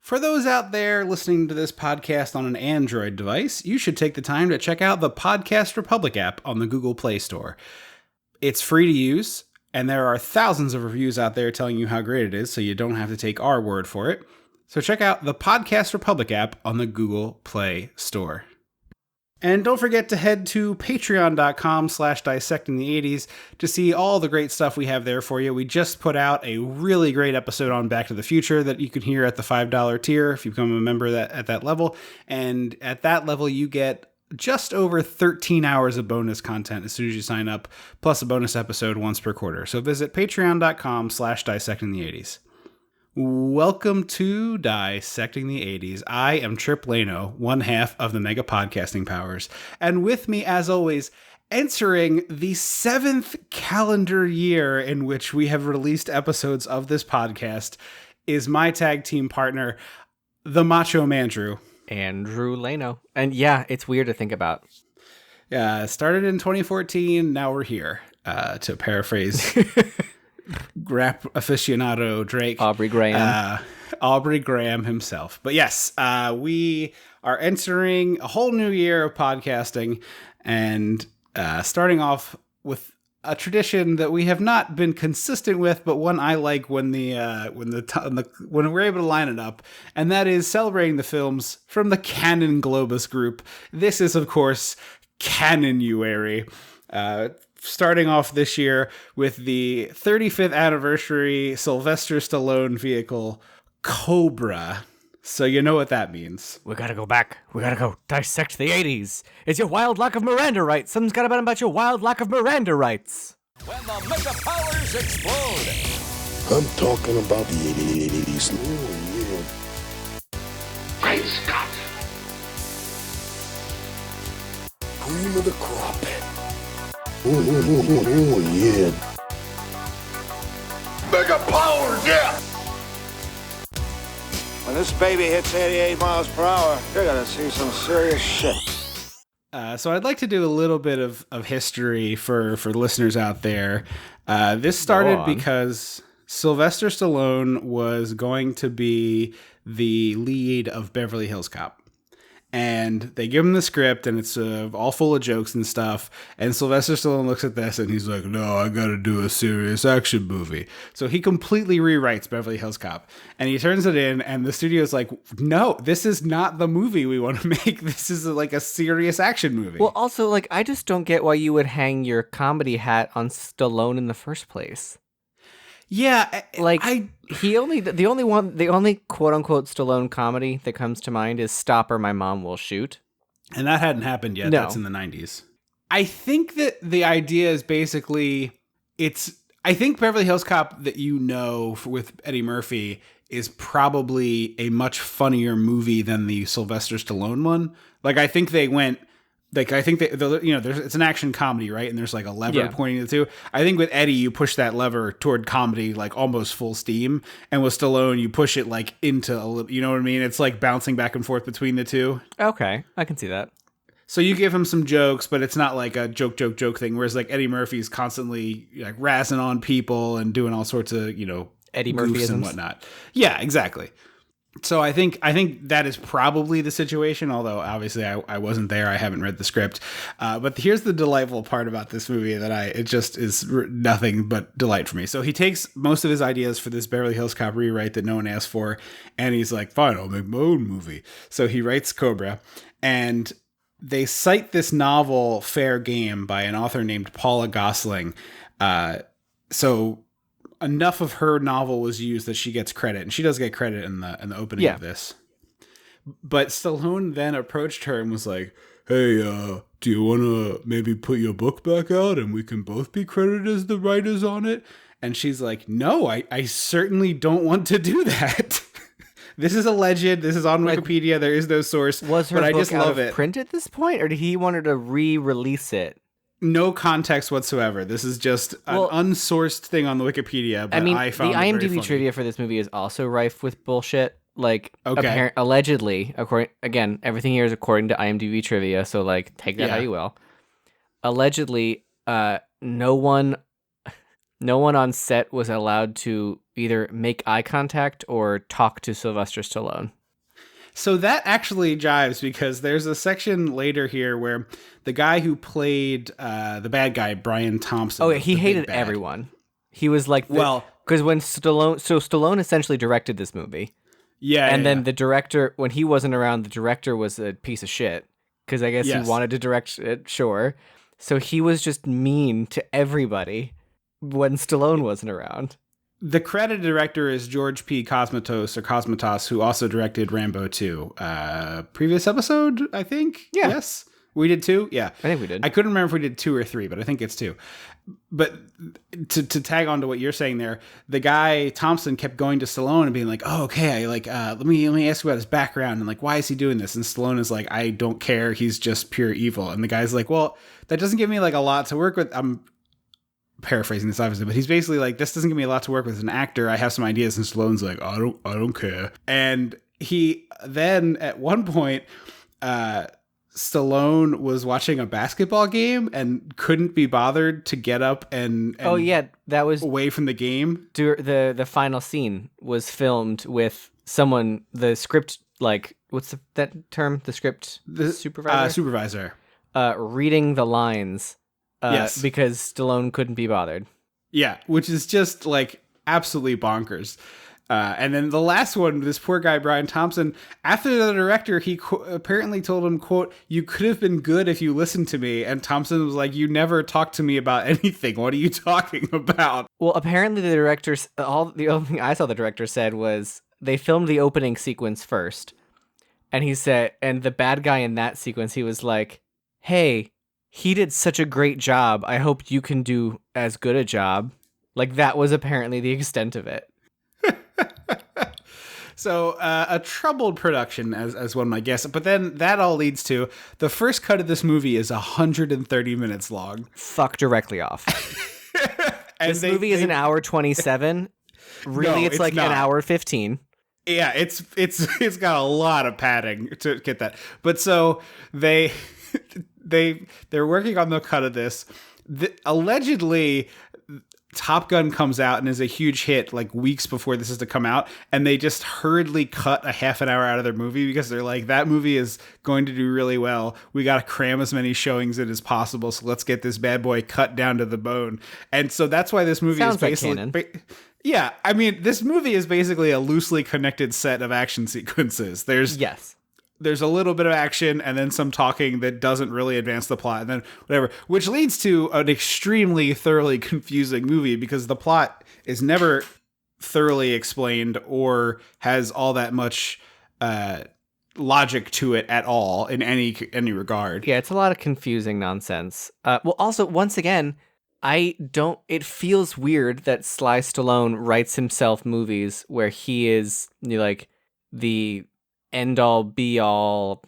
For those out there listening to this podcast on an Android device, you should take the time to check out the Podcast Republic app on the Google Play Store. It's free to use, and there are thousands of reviews out there telling you how great it is, so you don't have to take our word for it. So check out the Podcast Republic app on the Google Play Store. And don't forget to head to patreon.com/dissectingthe80s to see all the great stuff we have there for you. We just put out a really great episode on Back to the Future that you can hear at the $5 tier if you become a member at that level. And at that level, you get just over 13 hours of bonus content as soon as you sign up, plus a bonus episode once per quarter. So visit patreon.com/dissectingthe80s. Welcome to Dissecting the 80s. I am Trip Lano, one half of the Mega Podcasting Powers. And with me, as always, entering the 7th calendar year in which we have released episodes of this podcast, is my tag team partner, the Macho Man Drew. Andrew Lano. And yeah, it's weird to think about. Yeah, started in 2014, now we're here, to paraphrase rap aficionado Drake. Aubrey Graham. Aubrey Graham himself. But yes, we are entering a whole new year of podcasting and starting off with a tradition that we have not been consistent with, but one I like when we're able to line it up, and that is celebrating the films from the Canon Globus group. This is, of course, Cannon-uary. Starting off this year with the 35th anniversary Sylvester Stallone vehicle, Cobra. So you know what that means. We gotta go back. We gotta go dissect the 80s. It's your wild lack of Miranda rights. Something's got about your wild lack of Miranda rights. When the mega powers explode. I'm talking about the 80s. Oh, yeah. Great Scott. Cream of the crop. Oh, yeah. Mega powers, yeah. When this baby hits 88 miles per hour, you're gonna see some serious shit. So I'd like to do a little bit of history for listeners out there. This started because Sylvester Stallone was going to be the lead of Beverly Hills Cop. And they give him the script, and it's all full of jokes and stuff. And Sylvester Stallone looks at this, and he's like, no, I gotta do a serious action movie. So he completely rewrites Beverly Hills Cop. And he turns it in, and the studio's like, no, this is not the movie we want to make. This is like a serious action movie. Well, also, I just don't get why you would hang your comedy hat on Stallone in the first place. Yeah, the only quote unquote Stallone comedy that comes to mind is Stop or My Mom Will Shoot. And that hadn't happened yet. No. That's in the 90s. I think that the idea is basically I think Beverly Hills Cop that with Eddie Murphy is probably a much funnier movie than the Sylvester Stallone one. I think they went it's an action comedy, right? And there's a lever pointing the two. I think with Eddie, you push that lever toward comedy, almost full steam. And with Stallone, you push it into a little, you know what I mean? It's bouncing back and forth between the two. Okay. I can see that. So you give him some jokes, but it's not like a joke thing. Whereas Eddie Murphy's constantly razzing on people and doing all sorts of, Eddie goofs Murphyisms and whatnot. Yeah, exactly. So I think that is probably the situation, although obviously I wasn't there. I haven't read the script. But here's the delightful part about this movie it just is nothing but delight for me. So he takes most of his ideas for this Beverly Hills Cop rewrite that no one asked for, and he's like, fine, I'll make my own movie. So he writes Cobra, and they cite this novel, Fair Game, by an author named Paula Gosling. So enough of her novel was used that she gets credit, and she does get credit in the opening of this. But Stallone then approached her and was like, hey, do you want to maybe put your book back out and we can both be credited as the writers on it? And she's like, no, I certainly don't want to do that. This is alleged. This is on Wikipedia. There is no source. Was her but book I just out love of it. print at this point, or did he want her to re-release it? No context whatsoever. This is just an unsourced thing on the Wikipedia. But I found the it very IMDb funny. trivia for this movie is also rife with bullshit. Okay. Allegedly, everything here is according to IMDb trivia, so take that how you will. Allegedly, no one on set was allowed to either make eye contact or talk to Sylvester Stallone So that actually jives because there's a section later here where the guy who played the bad guy, Brian Thompson. Oh, he hated everyone. He was like, because when Stallone essentially directed this movie. Yeah. And then the director, when he wasn't around, the director was a piece of shit. Because I guess he wanted to direct it, sure. So he was just mean to everybody when Stallone wasn't around. The credited director is George P. Cosmatos, who also directed Rambo 2. Previous episode, I think? Yeah. Yes? We did 2? Yeah. I think we did. I couldn't remember if we did 2 or 3, but I think it's 2. But to tag on to what you're saying there, the guy, Thompson, kept going to Stallone and being like, oh, okay, like, let me ask you about his background and, like, why is he doing this? And Stallone is like, I don't care. He's just pure evil. And the guy's like, well, that doesn't give me, like, a lot to work with. I'm paraphrasing this obviously, but he's basically like, this doesn't give me a lot to work with as an actor. I have some ideas. And Stallone's like, I don't care. And he then at one point, Stallone was watching a basketball game and couldn't be bothered to get up and oh yeah, that was away from the game. The final scene was filmed with someone, the script, like, what's that term? The script supervisor reading the lines. Yes, because Stallone couldn't be bothered. Yeah, which is just like absolutely bonkers. And then the last one, this poor guy, Brian Thompson, after the director, he apparently told him, quote, you could have been good if you listened to me. And Thompson was like, you never talked to me about anything. What are you talking about? Well, apparently the directors, the only thing I saw the director said was they filmed the opening sequence first. And he said, and the bad guy in that sequence, he was like, hey, he did such a great job. I hope you can do as good a job. Like, that was apparently the extent of it. So a troubled production, as one might guess. But then that all leads to the first cut of this movie is 130 minutes long. Fuck directly off. This movie is an hour 27. Really, No, it's like not. an hour 15. Yeah, it's got a lot of padding to get that. But so they're working on the cut of this. Allegedly, Top Gun comes out and is a huge hit like weeks before this is to come out, and they just hurriedly cut a half an hour out of their movie because they're like, that movie is going to do really well. We got to cram as many showings in as possible, so let's get this bad boy cut down to the bone. And so that's why this movie Sounds is basically like canon. Yeah, I mean, this movie is basically a loosely connected set of action sequences. There's a little bit of action and then some talking that doesn't really advance the plot, and then whatever, which leads to an extremely thoroughly confusing movie because the plot is never thoroughly explained or has all that much logic to it at all in any regard. Yeah, it's a lot of confusing nonsense. Well, also, once again, it feels weird that Sly Stallone writes himself movies where he is like the end-all be-all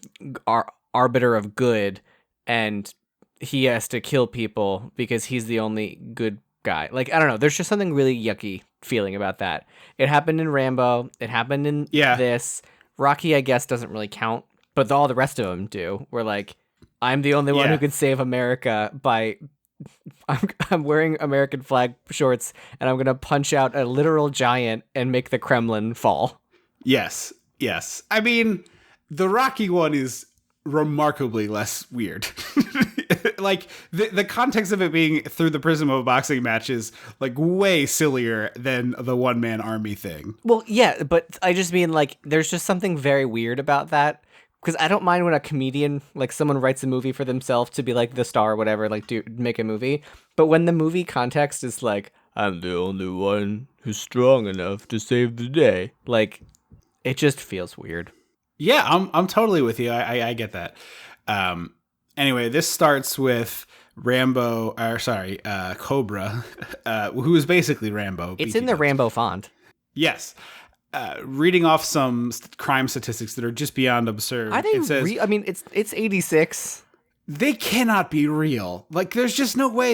arbiter of good, and he has to kill people because he's the only good guy. Like, I don't know, there's just something really yucky feeling about that. It happened in Rambo, it happened in this. Rocky, I guess, doesn't really count, but all the rest of them do. We're like, I'm the only one who can save America by... I'm wearing American flag shorts, and I'm gonna punch out a literal giant and make the Kremlin fall. Yes. I mean, the Rocky one is remarkably less weird. Like, the context of it being through the prism of a boxing match is, like, way sillier than the one-man army thing. Well, yeah, but I just mean, like, there's just something very weird about that. Because I don't mind when a comedian, like, someone writes a movie for themselves to be, like, the star or whatever, like, make a movie. But when the movie context is, like, I'm the only one who's strong enough to save the day. Like... it just feels weird. Yeah, I'm totally with you. I get that. Anyway, this starts with Cobra, who is basically Rambo. It's in the Rambo font. Yes. Reading off some crime statistics that are just beyond absurd. It says, I mean, it's 86. They cannot be real. Like, there's just no way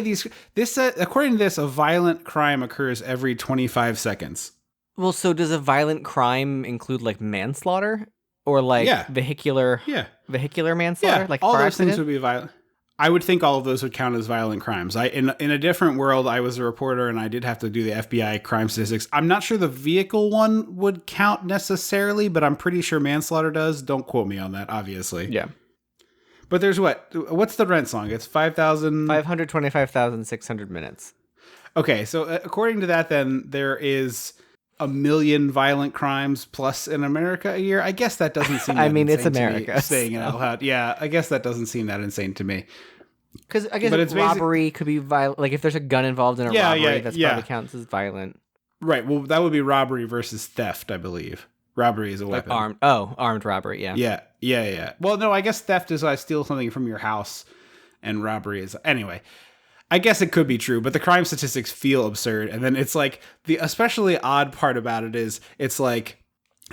according to this, a violent crime occurs every 25 seconds. Well, so does a violent crime include, like, manslaughter? Or, like, vehicular manslaughter? Yeah, like all car those accident? things would be violent. I would think all of those would count as violent crimes. In a different world, I was a reporter and I did have to do the FBI crime statistics. I'm not sure the vehicle one would count necessarily, but I'm pretty sure manslaughter does. Don't quote me on that, obviously. Yeah. But there's what's the rent song? It's 525,600 minutes. Okay, so according to that, then there is 1 million violent crimes plus in America a year. I guess that doesn't seem. I mean, it's insane to America. me, saying it out loud. Yeah, I guess that doesn't seem that insane to me. Because I guess But it's robbery could be violent. Like if there's a gun involved in a robbery, that's probably counts as violent. Right. Well, that would be robbery versus theft, I believe. Robbery is a weapon. Armed robbery. Yeah. Yeah. Well, no, I guess theft is I steal something from your house, and robbery is anyway. I guess it could be true, but the crime statistics feel absurd. And then it's like the especially odd part about it is it's like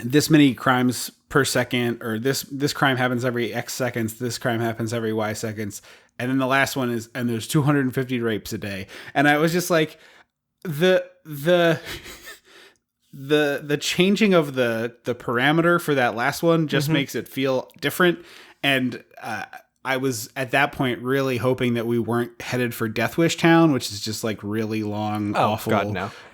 this many crimes per second, or this crime happens every X seconds, this crime happens every Y seconds. And then the last one is, and there's 250 rapes a day. And I was just like, the changing of the parameter for that last one just makes it feel different. And I was at that point really hoping that we weren't headed for Death Wish Town, which is just like really long, awful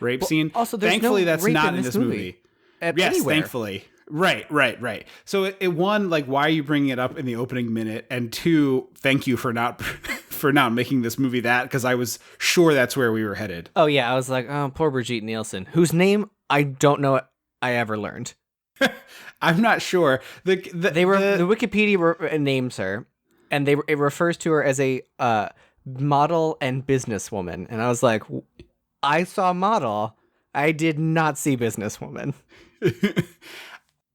rape scene. Also, there's thankfully, no that's rape not in in this this movie. Yes, Anywhere. thankfully. Right. So it one, like, why are you bringing it up in the opening minute? And two, thank you for not making this movie that, because I was sure that's where we were headed. Oh yeah, I was like, oh, poor Brigitte Nielsen, whose name I don't know I ever learned. I'm not sure. The Wikipedia names her, and it refers to her as a model and businesswoman, and I was like, I saw model, I did not see businesswoman.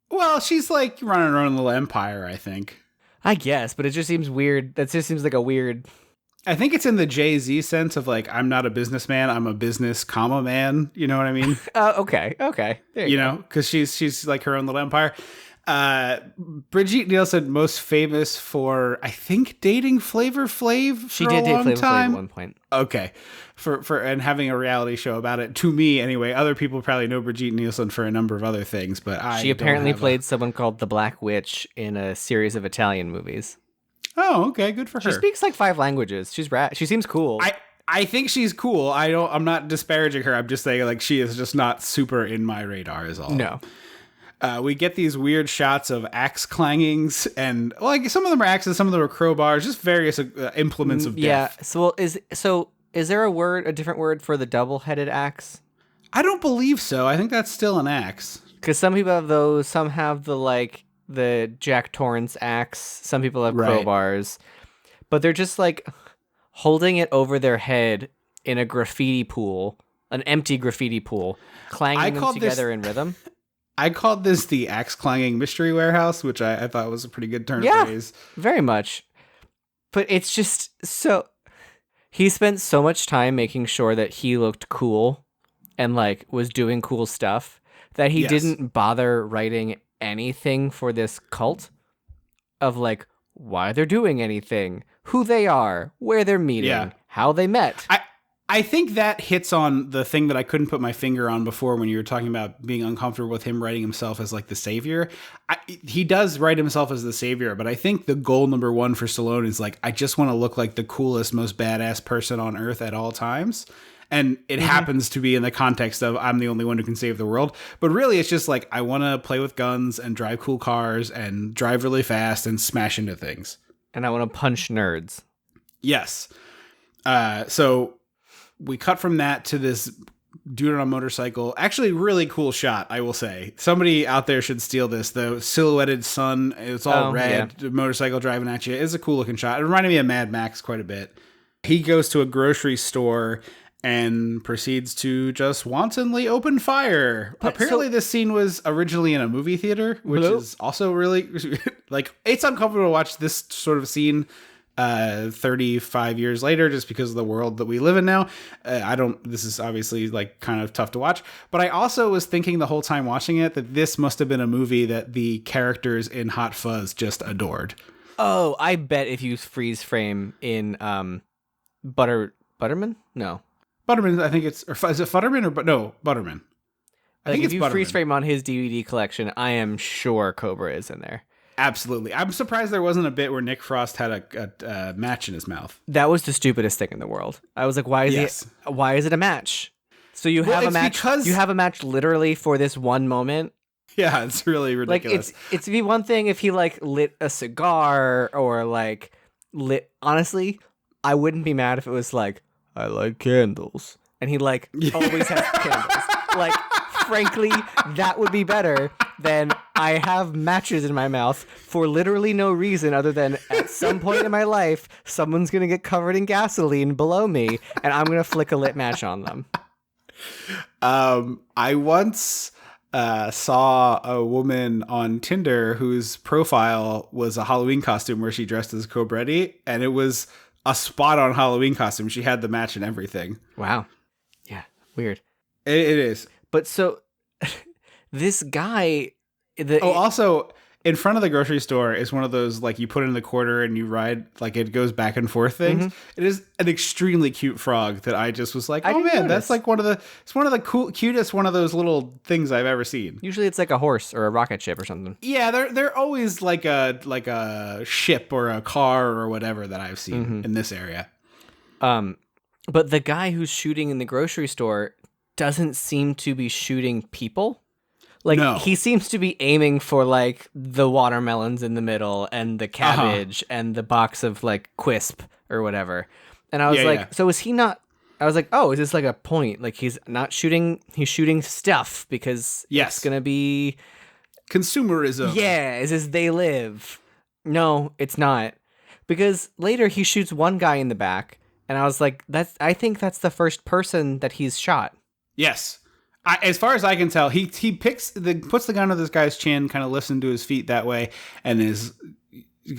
Well, she's like running her own little empire, I think. I guess, but it just seems weird. That just seems like a weird. I think it's in the Jay-Z sense of like, I'm not a businessman, I'm a business comma man. You know what I mean? Okay. There you go. know, because she's like her own little empire. Brigitte Nielsen, most famous for, I think, dating Flavor Flav. She did date Flavor Flav at one point. Okay, for and having a reality show about it. To me, anyway. Other people probably know Brigitte Nielsen for a number of other things, but she apparently played someone called the Black Witch in a series of Italian movies. Oh, okay, good for her. She speaks like 5 languages. She's She seems cool. I think she's cool. I'm not disparaging her. I'm just saying, like, she is just not super in my radar is all. No. We get these weird shots of axe clangings, and like some of them are axes, some of them are crowbars, just various implements of death. Yeah. So is there a different word for the double-headed axe? I don't believe so. I think that's still an axe. Because some people have those. Some have the Jack Torrance axe. Some people have crowbars, but they're just like holding it over their head in a graffiti pool, an empty graffiti pool, clanging them together in rhythm. I called this the axe clanging mystery warehouse, which I thought was a pretty good turn of phrase. Very much. But it's just so... He spent so much time making sure that he looked cool and like was doing cool stuff that he didn't bother writing anything for this cult of like why they're doing anything, who they are, where they're meeting, how they met. I think that hits on the thing that I couldn't put my finger on before when you were talking about being uncomfortable with him writing himself as like the savior. He does write himself as the savior, but I think the goal number one for Stallone is like, I just want to look like the coolest, most badass person on earth at all times. And it happens to be in the context of I'm the only one who can save the world. But really, it's just like I want to play with guns and drive cool cars and drive really fast and smash into things. And I want to punch nerds. Yes. So we cut from that to this dude on a motorcycle. Actually, really cool shot, I will say. Somebody out there should steal this. The silhouetted sun, it's all red, motorcycle driving at you. It's a cool looking shot. It reminded me of Mad Max quite a bit. He goes to a grocery store and proceeds to just wantonly open fire. Apparently, this scene was originally in a movie theater, which is also really, like, it's uncomfortable to watch this sort of scene 35 years later, just because of the world that we live in now. This is obviously like kind of tough to watch, but I also was thinking the whole time watching it that this must have been a movie that the characters in Hot Fuzz just adored. Oh, I bet if you freeze frame in Butterman? No. Butterman, I think it's, or is it Futterman or, no, Butterman. I think if you freeze frame on his DVD collection, I am sure Cobra is in there. Absolutely. I'm surprised there wasn't a bit where Nick Frost had a match in his mouth. That was the stupidest thing in the world. I was like, why is it a match? So you have a match. You have a match literally for this one moment. Yeah, it's really ridiculous. Like it's be one thing if he like lit a cigar or like lit. Honestly, I wouldn't be mad if it was like, I like candles, and he like always has candles. Like, frankly, that would be better than I have matches in my mouth for literally no reason other than at some point in my life, someone's gonna get covered in gasoline below me, and I'm gonna flick a lit match on them. I once saw a woman on Tinder whose profile was a Halloween costume where she dressed as Cobra, and it was a spot-on Halloween costume. She had the match and everything. Wow. Yeah, weird. It is. But so, this guy... Also, in front of the grocery store is one of those, like, you put in the quarter and you ride, like, it goes back and forth things. Mm-hmm. It is an extremely cute frog that I just was like, oh man, that's like one of the cutest one of those little things I've ever seen. Usually it's like a horse or a rocket ship or something. Yeah, they're always like a ship or a car or whatever that I've seen in this area. But the guy who's shooting in the grocery store doesn't seem to be shooting people. Like, no. He seems to be aiming for, like, the watermelons in the middle and the cabbage and the box of, like, Quisp or whatever. And I was so is he not... I was like, oh, is this, like, a point? Like, he's not shooting... He's shooting stuff because it's going to be... Consumerism. Yeah, is this They Live? No, it's not. Because later he shoots one guy in the back, and I was like, I think that's the first person that he's shot. Yes. As far as I can tell, he puts the gun on this guy's chin, kind of lifts him to his feet that way, and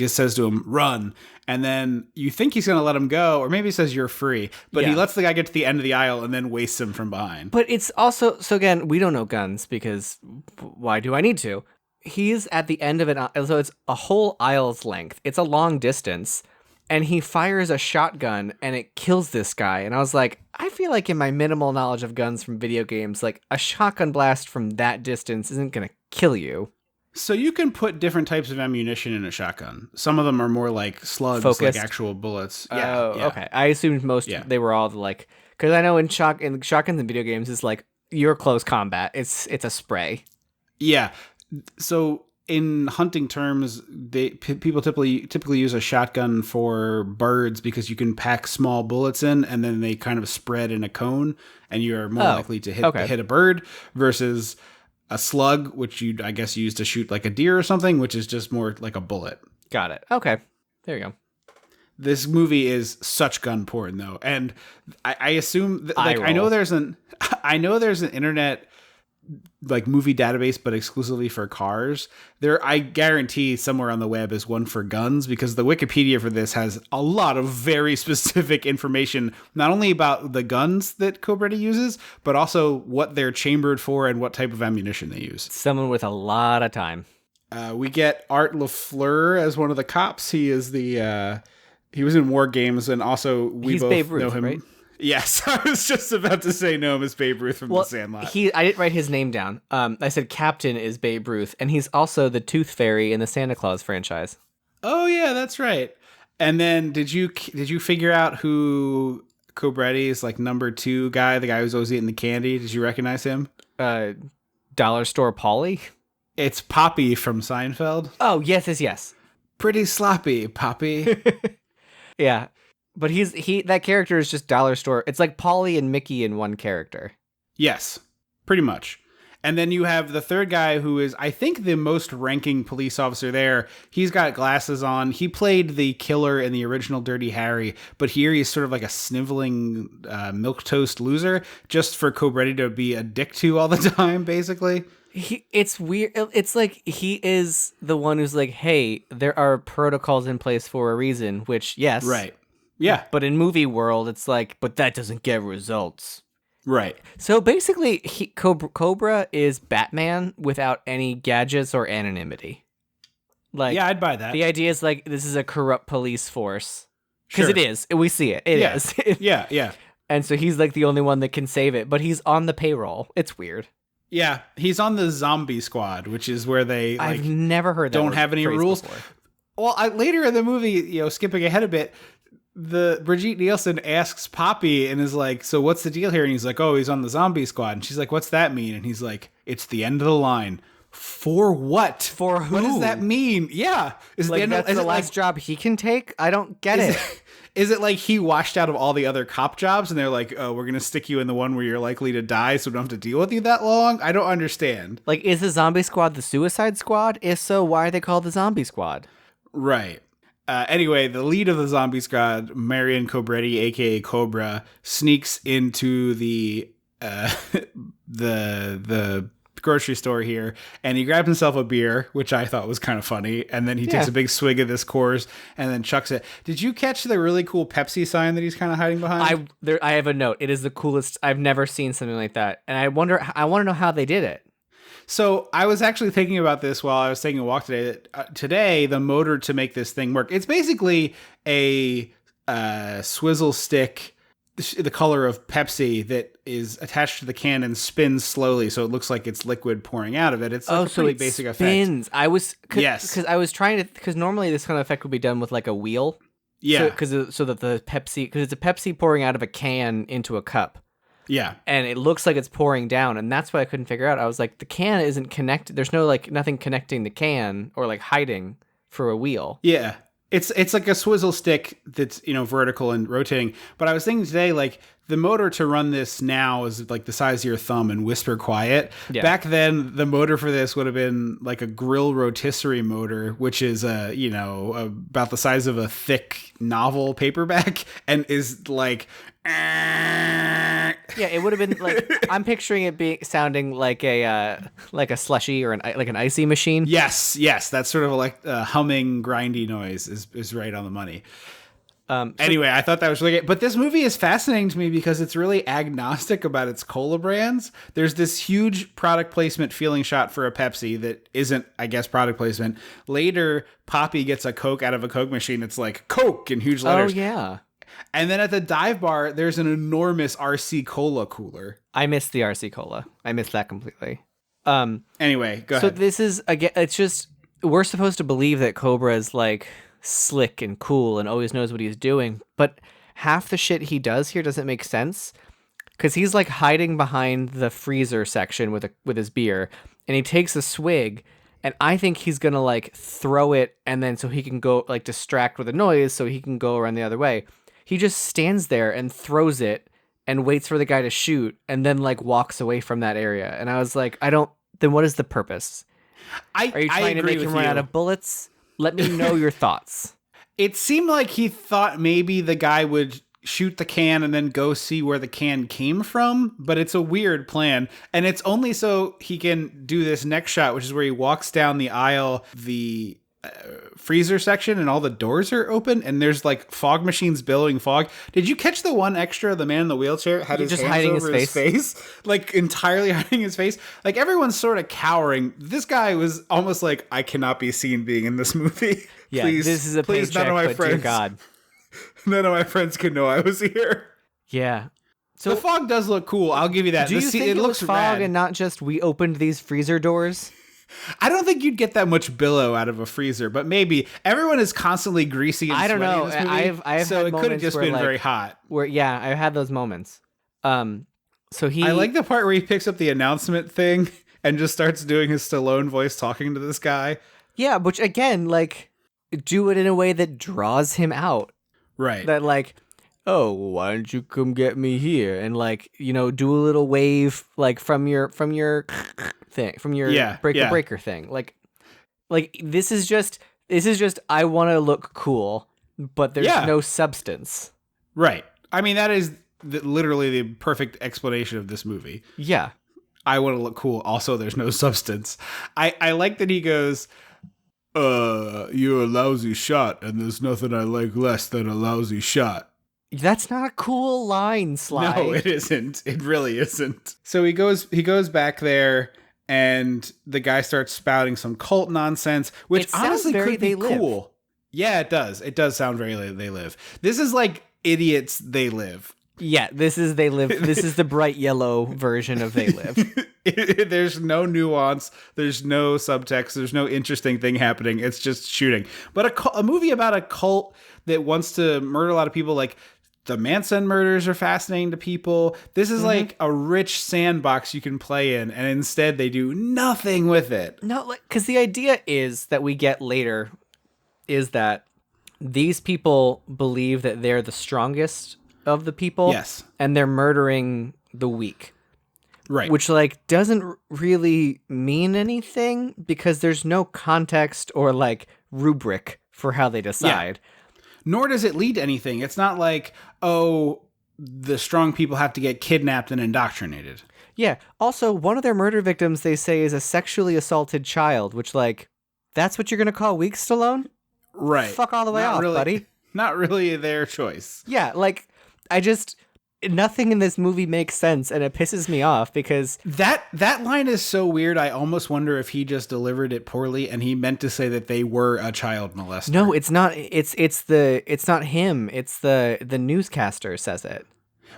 says to him, run. And then you think he's going to let him go, or maybe he says you're free, but he lets the guy get to the end of the aisle and then wastes him from behind. But it's also, so again, we don't know guns because why do I need to? He's at the end of it, so it's a whole aisle's length. It's a long distance. And he fires a shotgun, and it kills this guy. And I was like, I feel like in my minimal knowledge of guns from video games, like, a shotgun blast from that distance isn't going to kill you. So you can put different types of ammunition in a shotgun. Some of them are more like slugs, focused, like actual bullets. Okay. I assumed they were all like, because I know in shotguns in video games is like, you're close combat. It's a spray. Yeah. So... in hunting terms, people typically use a shotgun for birds because you can pack small bullets in, and then they kind of spread in a cone, and you are more likely to hit a bird versus a slug, which you'd, I guess, use to shoot like a deer or something, which is just more like a bullet. Got it. Okay, there you go. This movie is such gun porn, though, and I assume I know there's an internet like movie database, but exclusively for cars. I guarantee somewhere on the web is one for guns, because the Wikipedia for this has a lot of very specific information, not only about the guns that Cobra uses, but also what they're chambered for and what type of ammunition they use. Someone with a lot of time. We get Art LaFleur as one of the cops. He is he was in War Games, and also He's both Babe Ruth, know him. Right? Yes, I was just about to say no, Miss Babe Ruth from The Sandlot. I didn't write his name down. I said Captain is Babe Ruth, and he's also the Tooth Fairy in the Santa Claus franchise. Oh yeah, that's right. And then did you figure out who Cobretti's like number 2 guy, the guy who's always eating the candy? Did you recognize him? Dollar Store Polly? It's Poppy from Seinfeld. Oh, yes. Pretty sloppy, Poppy. Yeah. But that character is just Dollar Store. It's like Polly and Mickey in one character. Yes, pretty much. And then you have the third guy who is, I think, the most ranking police officer there. He's got glasses on. He played the killer in the original Dirty Harry, but here he's sort of like a sniveling milquetoast loser, just for Cobretti to be a dick to all the time, basically. It's weird. It's like he is the one who's like, hey, there are protocols in place for a reason, which, yes. Right. Yeah. But in movie world, it's like, but that doesn't get results. Right. So basically, Cobra is Batman without any gadgets or anonymity. Like, yeah, I'd buy that. The idea is like, this is a corrupt police force. Because it is. We see it. It is. Yeah. And so he's like the only one that can save it, but he's on the payroll. It's weird. Yeah, he's on the zombie squad, which is where they like I've never heard that don't have any phrase rules. before. Well, later in the movie, you know, skipping ahead a bit, the Brigitte Nielsen asks Poppy and is like, "So what's the deal here?" And he's like, "Oh, he's on the zombie squad." And she's like, "What's that mean?" And he's like, "It's the end of the line." For what? For who? What does that mean? Yeah, is Like, that's the it last job he can take? I don't get it. Is it like he washed out of all the other cop jobs and they're like, "Oh, we're gonna stick you in the one where you're likely to die, so we don't have to deal with you that long"? I don't understand. Like, is the zombie squad the Suicide Squad? If so, why are they called the Zombie Squad? Right. Anyway, the lead of the zombie squad, Marion Cobretti, aka Cobra, sneaks into the the grocery store here, and he grabs himself a beer, which I thought was kind of funny, and then he takes a big swig of this Coors and then chucks it. Did you catch the really cool Pepsi sign that he's kind of hiding behind? I have a note. It is the coolest. I've never seen something like that, and I want to know how they did it. So I was actually thinking about this while I was taking a walk today. Today, the motor to make this thing work, it's basically a swizzle stick, the color of Pepsi, that is attached to the can and spins slowly, so it looks like it's liquid pouring out of it. It's like a pretty basic spins. effect. Because I was trying to, because normally this kind of effect would be done with like a wheel. Yeah. So that the Pepsi, because it's a Pepsi pouring out of a can into a cup. Yeah. And it looks like it's pouring down, and that's what I couldn't figure out. I was like, the can isn't connected. There's no like nothing connecting the can or like hiding for a wheel. Yeah. It's like a swizzle stick that's, you know, vertical and rotating. But I was thinking today, like, the motor to run this now is like the size of your thumb and whisper quiet. Yeah. Back then, the motor for this would have been like a grill rotisserie motor, which is you know, about the size of a thick novel paperback, and is like. Yeah, it would have been like, I'm picturing it sounding like a slushy or like an icy machine. Yes, that sort of like humming, grindy noise is right on the money. Anyway, I thought that was really good. But this movie is fascinating to me because it's really agnostic about its cola brands. There's this huge product placement feeling shot for a Pepsi that isn't, I guess, product placement. Later, Poppy gets a Coke out of a Coke machine. It's like Coke in huge letters. Oh, yeah. And then at the dive bar, there's an enormous RC Cola cooler. I missed the RC Cola. I missed that completely. Anyway, go ahead. So this is, again, it's just, we're supposed to believe that Cobra is like slick and cool and always knows what he's doing, but half the shit he does here doesn't make sense, because he's like hiding behind the freezer section with his beer, and he takes a swig, and I think he's gonna like throw it, and then so he can go like distract with the noise so he can go around the other way. He just stands there and throws it and waits for the guy to shoot, and then like walks away from that area. And I was like, then what is the purpose? Are you trying to make him run out of bullets? Let me know your thoughts. It seemed like he thought maybe the guy would shoot the can and then go see where the can came from, but it's a weird plan. And it's only so he can do this next shot, which is where he walks down the aisle, the freezer section, and all the doors are open, and there's like fog machines billowing fog. Did you catch the one extra? The man in the wheelchair had his just hands hiding over his face, like entirely hiding his face. Like everyone's sort of cowering. This guy was almost like, I cannot be seen being in this movie. Yeah, please, this is a please, paycheck, none of my but friends, dear God. None of my friends could know I was here. Yeah. So the fog does look cool. I'll give you that. Do you think it looks fog rad. and not just we opened these freezer doors? I don't think you'd get that much billow out of a freezer, but maybe. Everyone is constantly greasy and I don't sweaty know. in this movie, I've so had it could have moments just where, been like, very hot. Yeah, I've had those moments. So he. I like the part where he picks up the announcement thing and just starts doing his Stallone voice talking to this guy. Yeah, which again, like, do it in a way that draws him out. Right. That like, oh, why don't you come get me here? And like, you know, do a little wave like from your thing, from your breaker thing. Like this is just I want to look cool, but there's no substance. Right. I mean, that is literally the perfect explanation of this movie. Yeah. I want to look cool. Also, there's no substance. I like that he goes, you're a lousy shot, and there's nothing I like less than a lousy shot. That's not a cool line, Sly. No, it isn't. It really isn't. So he goes back there, and the guy starts spouting some cult nonsense, which honestly could be cool. Yeah, it does. It does sound very They Live. This is like Idiots They Live. Yeah, this is They Live. This is the bright yellow version of They Live. There's no nuance. There's no subtext. There's no interesting thing happening. It's just shooting. But a movie about a cult that wants to murder a lot of people, like the Manson murders, are fascinating to people. This is like a rich sandbox you can play in, and instead they do nothing with it. No, because the idea is that we get later is that these people believe that they're the strongest of the people. Yes. And they're murdering the weak. Right. Which, like, doesn't really mean anything because there's no context or, like, rubric for how they decide. Yeah. Nor does it lead to anything. It's not like, oh, the strong people have to get kidnapped and indoctrinated. Yeah. Also, one of their murder victims, they say, is a sexually assaulted child, which, like, that's what you're going to call weak, Stallone? Right. Fuck all the way off, buddy. Not really their choice. Yeah, like, nothing in this movie makes sense, and it pisses me off because that line is so weird. I almost wonder if he just delivered it poorly and he meant to say that they were a child molester. No, it's not. It's not him. It's the newscaster says it.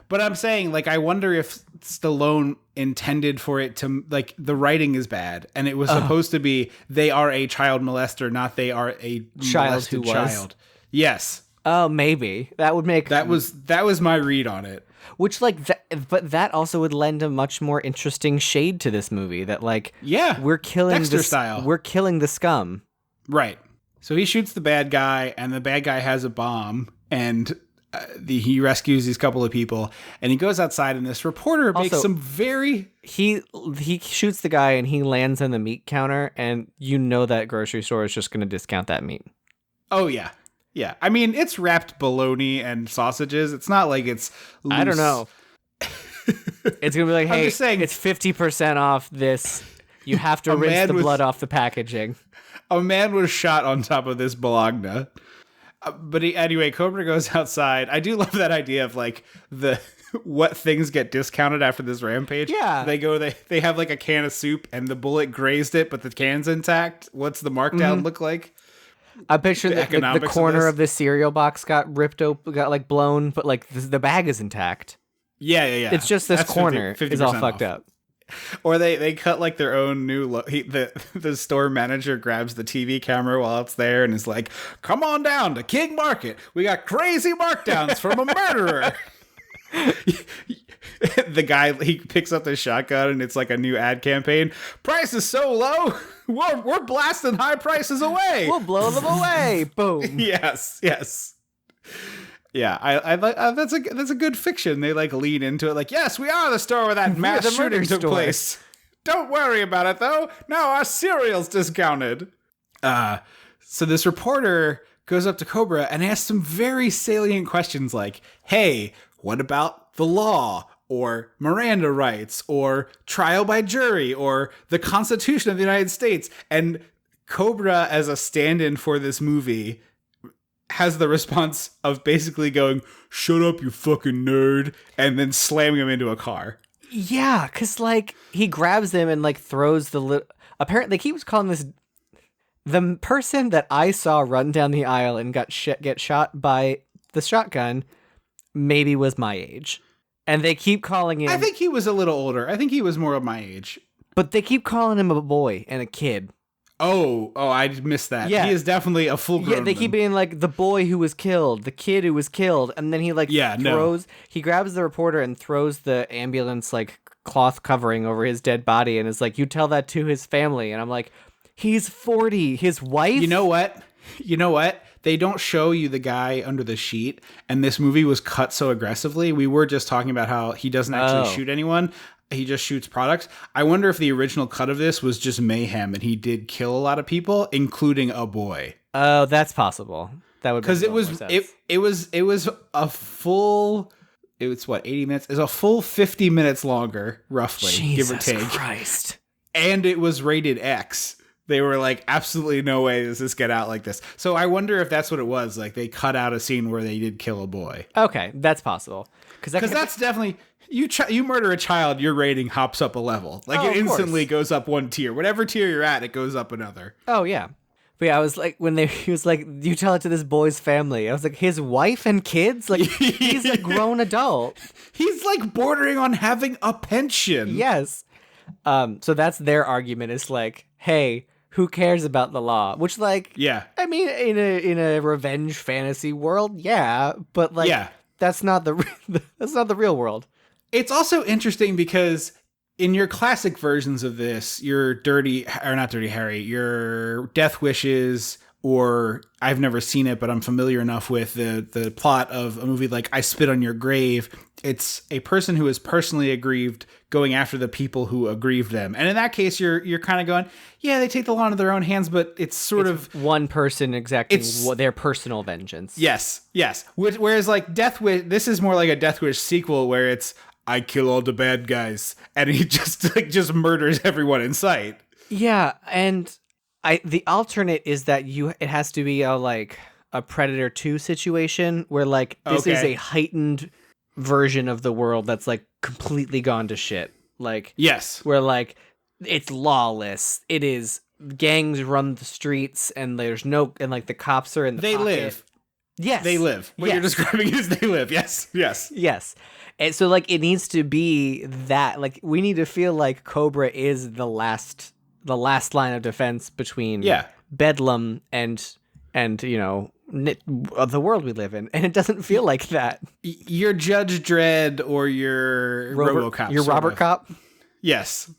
But I'm saying, like, I wonder if Stallone intended for it to, like, the writing is bad, and it was supposed to be they are a child molester, not they are a child who molested child. Yes. Oh, maybe that would make that was my read on it. Which, like, but that also would lend a much more interesting shade to this movie. That, like, yeah, we're killing Dexter style. We're killing the scum. Right. So he shoots the bad guy, and the bad guy has a bomb, and he rescues these couple of people, and he goes outside, and this reporter makes some very... He shoots the guy, and he lands on the meat counter, and you know that grocery store is just going to discount that meat. Oh, yeah. Yeah. I mean, it's wrapped bologna and sausages. It's not like it's loose. I don't know. It's going to be like, hey, just saying, it's 50% off this. You have to rinse the blood off the packaging. A man was shot on top of this bologna. But anyway, Cobra goes outside. I do love that idea of, like, what things get discounted after this rampage. Yeah. They have, like, a can of soup and the bullet grazed it, but the can's intact. What's the markdown look like? I picture the corner of the cereal box got ripped open, got, like, blown, but, like, the bag is intact. Yeah. It's just this corner 50% is all fucked up. Or they cut, like, their own new the store manager grabs the TV camera while it's there and is like, come on down to King Market. We got crazy markdowns from a murderer. The guy, he picks up the shotgun and it's like a new ad campaign. Price is so low, we're blasting high prices away. We'll blow them away. Boom. Yes. Yeah, I that's a good fiction. They, like, lean into it, like, yes, we are the store where that mass shooting took place. Don't worry about it, though. No, our cereal's discounted. So this reporter goes up to Cobra and asks some very salient questions like, hey, what about the law? Or Miranda rights? Or trial by jury? Or the Constitution of the United States? And Cobra, as a stand-in for this movie, has the response of basically going, shut up, you fucking nerd, and then slamming him into a car. Yeah, because, like, he grabs him and, like, throws apparently, he was calling this... The person that I saw run down the aisle and get shot by the shotgun maybe was my age. And they keep calling him... I think he was a little older. I think he was more of my age. But they keep calling him a boy and a kid. Oh, I missed that. Yeah. He is definitely a full-grown. Yeah, they keep being like, the boy who was killed, the kid who was killed, and then he, like, he grabs the reporter and throws the ambulance, like, cloth covering over his dead body and is like, you tell that to his family. And I'm like, he's 40. His wife? You know what? They don't show you the guy under the sheet, and this movie was cut so aggressively. We were just talking about how he doesn't actually shoot anyone. He just shoots products. I wonder if the original cut of this was just mayhem and he did kill a lot of people, including a boy. Oh, that's possible. That would, because it was a full. It was what, 80 minutes? It's a full 50 minutes longer, roughly, Jesus give or take. Christ. And it was rated X. They were like, absolutely no way does this get out like this. So I wonder if that's what it was. Like, they cut out a scene where they did kill a boy. Okay, that's possible. Because that's definitely... You murder a child, your rating hops up a level. Like, it instantly goes up one tier. Whatever tier you're at, it goes up another. Oh, yeah. But yeah, I was like, he was like, you tell it to this boy's family. I was like, his wife and kids? Like, he's a grown adult. He's, like, bordering on having a pension. Yes. So that's their argument. Is like, hey, who cares about the law? Which, like, Yeah. I mean, in a revenge fantasy world, yeah, but like, Yeah. that's not the that's not the real world. It's also interesting because in your classic versions of this, your not Dirty Harry, your Death Wishes, or I've never seen it, but I'm familiar enough with the plot of a movie like I Spit on Your Grave. It's a person who is personally aggrieved going after the people who aggrieved them. And in that case, you're kind of going, yeah, they take the law into their own hands, but it's sort of one person exacting their personal vengeance. Yes. Whereas like Death Wish, this is more like a Death Wish sequel where it's I kill all the bad guys, and he just murders everyone in sight. Yeah, and the alternate is that it has to be a Predator 2 situation where like this is a heightened version of the world that's like completely gone to shit. Like, yes, where like it's lawless. It is gangs run the streets, and there's no, and like the cops are in the pocket. live. Yes, they live. What you're describing is they live. Yes. And so like it needs to be that, like we need to feel like Cobra is the last line of defense between Bedlam and you know the world we live in, and it doesn't feel like that. Your Judge Dredd or your RoboCop. Your Robert Cop. Yes.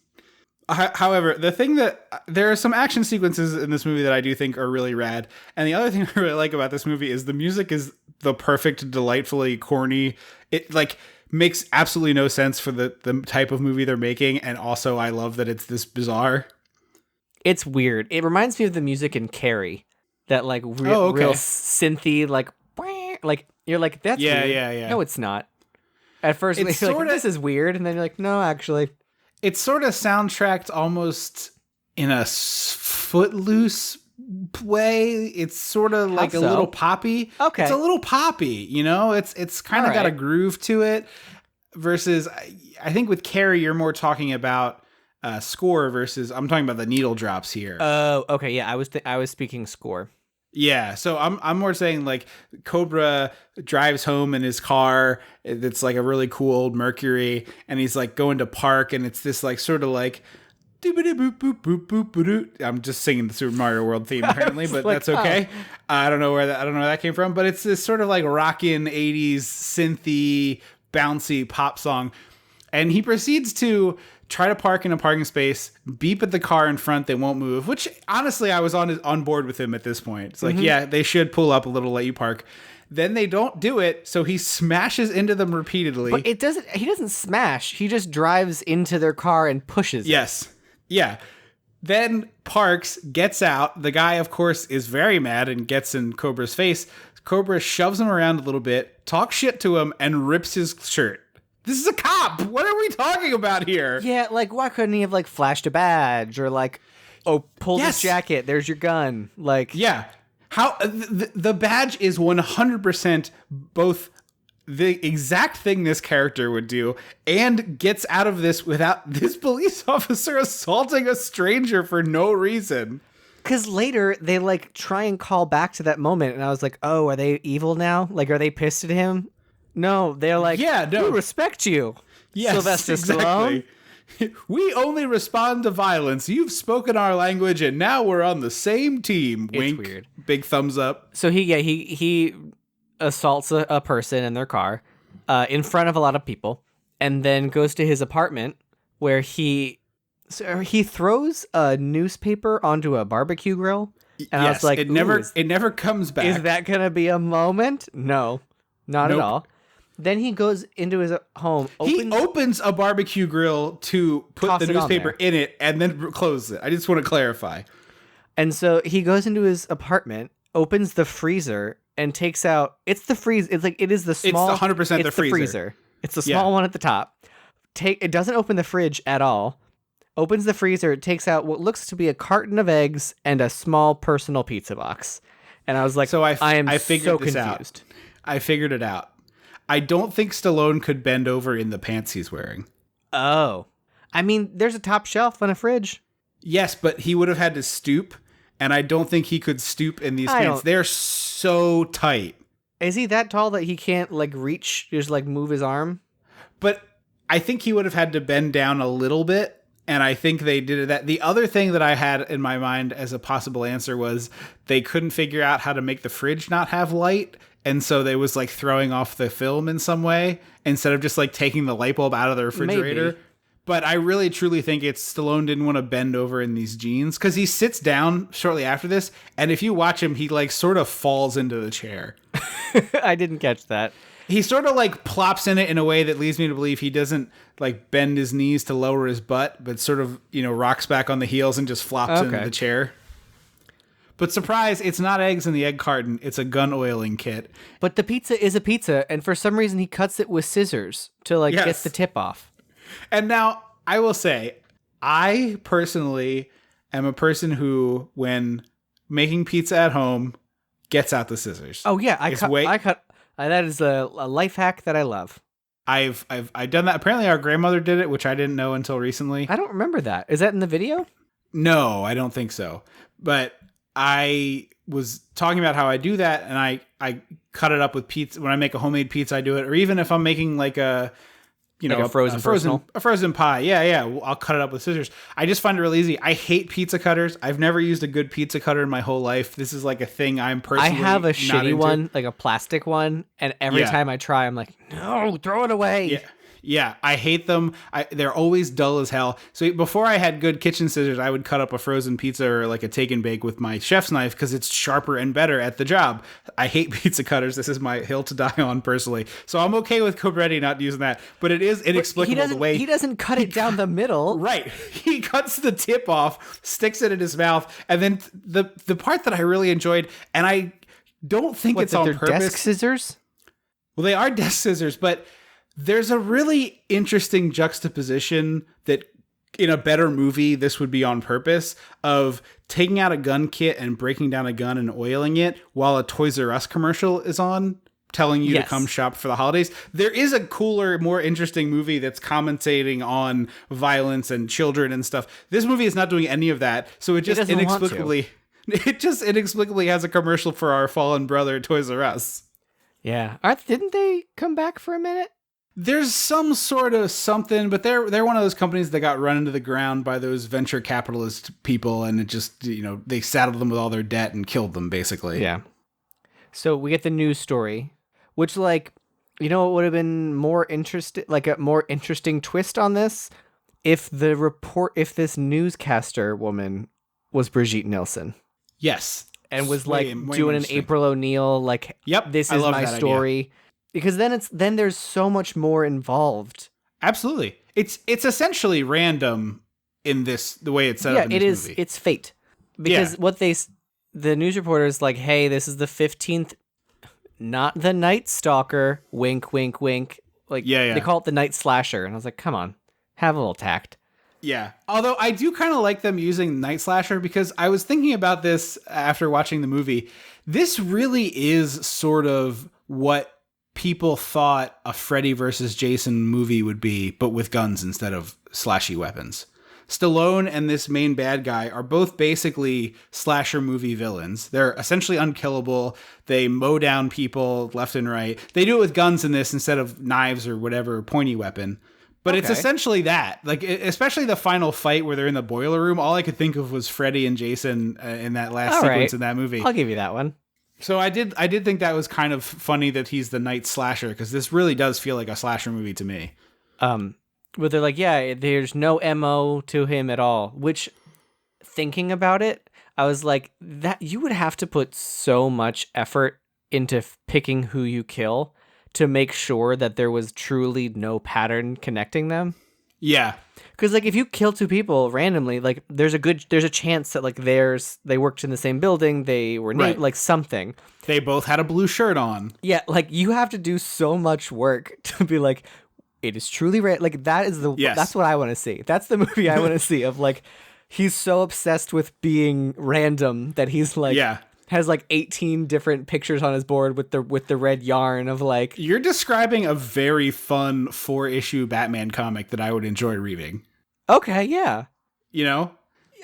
However, the thing that there are some action sequences in this movie that I do think are really rad, and the other thing I really like about this movie is the music is the perfect, delightfully corny. It like makes absolutely no sense for the type of movie they're making, and also I love that it's this bizarre. It's weird. It reminds me of the music in Carrie, that like real synthy, like you're like that's weird. Yeah. No, it's not. At first, It's you're sorta, like, this is weird, and then you're like, no, actually. It's sort of soundtracked almost in a footloose way. It's sort of like a little poppy. Okay. It's a little poppy, you know? It's kind of got a groove to it versus I think with Carrie you're more talking about score versus I'm talking about the needle drops here. Oh, okay. Yeah, I was speaking score. Yeah, so I'm more saying like Cobra drives home in his car. It's like a really cool old Mercury, and he's like going to park, and it's this like sort of like I'm just singing the Super Mario World theme apparently, but like, that's okay. I don't know where that came from, but it's this sort of like rockin' 80s synthy bouncy pop song, and he proceeds to try to park in a parking space, beep at the car in front, they won't move, which honestly I was on board with him at this point. It's like, yeah, they should pull up a little, let you park. Then they don't do it, so he smashes into them repeatedly. But he doesn't smash, he just drives into their car and pushes it. Yes. Yeah. Then parks, gets out. The guy, of course, is very mad and gets in Cobra's face. Cobra shoves him around a little bit, talks shit to him, and rips his shirt. This is a cop. What are we talking about here? Yeah, like why couldn't he have like flashed a badge or like, oh, pull this jacket, there's your gun. Like, yeah, how the badge is 100% both the exact thing this character would do and gets out of this without this police officer assaulting a stranger for no reason. Because later they like try and call back to that moment, and I was like, oh, are they evil now? Like, are they pissed at him? No, they're like, yeah, no. We respect you, yes, Sylvester exactly. Stallone. We only respond to violence. You've spoken our language, and now we're on the same team. It's Wink. Weird. Big thumbs up. So he assaults a person in their car in front of a lot of people, and then goes to his apartment where he throws a newspaper onto a barbecue grill. And I was like, it never comes back. Is that gonna be a moment? No, not at all. Then he goes into his home. He opens a barbecue grill to put the newspaper in it and then closes it. I just want to clarify. And so he goes into his apartment, opens the freezer, and takes out. It's the freezer. It's like it is the small. It's 100% the freezer. It's the small one at the top. It doesn't open the fridge at all. Opens the freezer. It takes out what looks to be a carton of eggs and a small personal pizza box. And I was like, so I figured so this confused. I figured it out. I don't think Stallone could bend over in the pants he's wearing. Oh. I mean, there's a top shelf on a fridge. Yes, but he would have had to stoop, and I don't think he could stoop in these pants. They're so tight. Is he that tall that he can't, like, reach, just, like, move his arm? But I think he would have had to bend down a little bit, And I think they did that. The other thing that I had in my mind as a possible answer was they couldn't figure out how to make the fridge not have light. And so they was like throwing off the film in some way instead of just like taking the light bulb out of the refrigerator. Maybe. But I really truly think it's Stallone didn't want to bend over in these jeans because he sits down shortly after this. And if you watch him, he like sort of falls into the chair. I didn't catch that. He sort of like plops in it in a way that leads me to believe he doesn't like bend his knees to lower his butt, but sort of, rocks back on the heels and just flops into the chair. But surprise, it's not eggs in the egg carton. It's a gun oiling kit. But the pizza is a pizza, and for some reason he cuts it with scissors to get the tip off. And now I will say, I personally am a person who, when making pizza at home, gets out the scissors. Oh yeah, I cut. That is a life hack that I love. I've done that. Apparently, our grandmother did it, which I didn't know until recently. I don't remember that. Is that in the video? No, I don't think so. But I was talking about how I do that, and I cut it up with pizza. When I make a homemade pizza, I do it. Or even if I'm making like a frozen pie. Yeah. I'll cut it up with scissors. I just find it really easy. I hate pizza cutters. I've never used a good pizza cutter in my whole life. This is like a thing I'm personally I have a not shitty into. one, like a plastic one, and every time I try, I'm like, no, throw it away. Yeah, I hate them. They're always dull as hell. So before I had good kitchen scissors, I would cut up a frozen pizza or like a take and bake with my chef's knife because it's sharper and better at the job. I hate pizza cutters. This is my hill to die on personally. So I'm okay with Cobretti not using that, but it is inexplicable the way he doesn't cut it down the middle. Right. He cuts the tip off, sticks it in his mouth, and then the part that I really enjoyed, and I don't think it's on purpose. Desk scissors? Well, they are desk scissors, but there's a really interesting juxtaposition that in a better movie, this would be on purpose, of taking out a gun kit and breaking down a gun and oiling it while a Toys R Us commercial is on, telling you to come shop for the holidays. There is a cooler, more interesting movie that's commentating on violence and children and stuff. This movie is not doing any of that. So it just inexplicably has a commercial for our fallen brother, Toys R Us. Yeah. Didn't they come back for a minute? There's some sort of something, but they're one of those companies that got run into the ground by those venture capitalist people, and it just, they saddled them with all their debt and killed them, basically. Yeah. So we get the news story, which, what would have been more interesting, like a more interesting twist on this, if this newscaster woman was Brigitte Nielsen. Yes. And was way doing an April O'Neil, this is my story. Idea. Because then there's so much more involved. Absolutely. It's essentially random in the way it's set up in this movie. It's fate. Because the news reporter is like, hey, this is the 15th, not the Night Stalker, wink, wink, wink. They call it the Night Slasher. And I was like, come on, have a little tact. Yeah. Although I do kind of like them using Night Slasher because I was thinking about this after watching the movie. This really is sort of what people thought a Freddy versus Jason movie would be, but with guns instead of slashy weapons. Stallone and this main bad guy are both basically slasher movie villains. They're essentially unkillable. They mow down people left and right. They do it with guns in this instead of knives or whatever pointy weapon. But it's essentially that. Especially the final fight where they're in the boiler room, all I could think of was Freddy and Jason in that last sequence in that movie. I'll give you that one. So I did think that was kind of funny that he's the night slasher, because this really does feel like a slasher movie to me. But they're like, there's no MO to him at all, which, thinking about it, I was like, that you would have to put so much effort into picking who you kill to make sure that there was truly no pattern connecting them. Yeah. Because if you kill two people randomly, there's a chance that they worked in the same building, they were something. They both had a blue shirt on. Yeah, you have to do so much work to be like, it is truly that's what I want to see. That's the movie I want to see of he's so obsessed with being random that he's has 18 different pictures on his board with the red yarn of You're describing a very fun 4-issue Batman comic that I would enjoy reading. Okay, yeah. Yeah,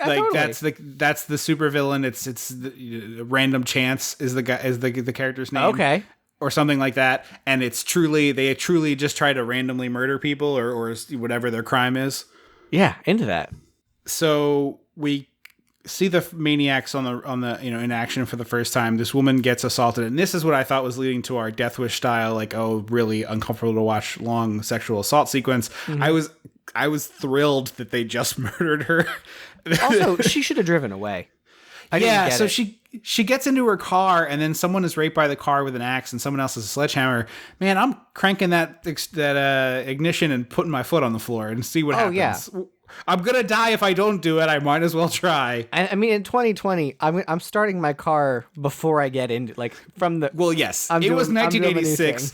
totally. that's the supervillain. It's the random chance is the character's name. Okay. Or something like that, and they truly just try to randomly murder people or whatever their crime is. Yeah, into that. So we see the maniacs on the in action for the first time. This woman gets assaulted, and this is what I thought was leading to our Death Wish style, like, oh, really uncomfortable to watch long sexual assault sequence. I was thrilled that they just murdered her. Also, she should have driven away. So she gets into her car, and then someone is raped by the car with an axe, and someone else has a sledgehammer. Man, I'm cranking that ignition and putting my foot on the floor and see what happens. Yeah. I'm gonna die if I don't do it. I might as well try. I mean, in 2020, I'm starting my car before I get into from the. Well, yes, it was 1986.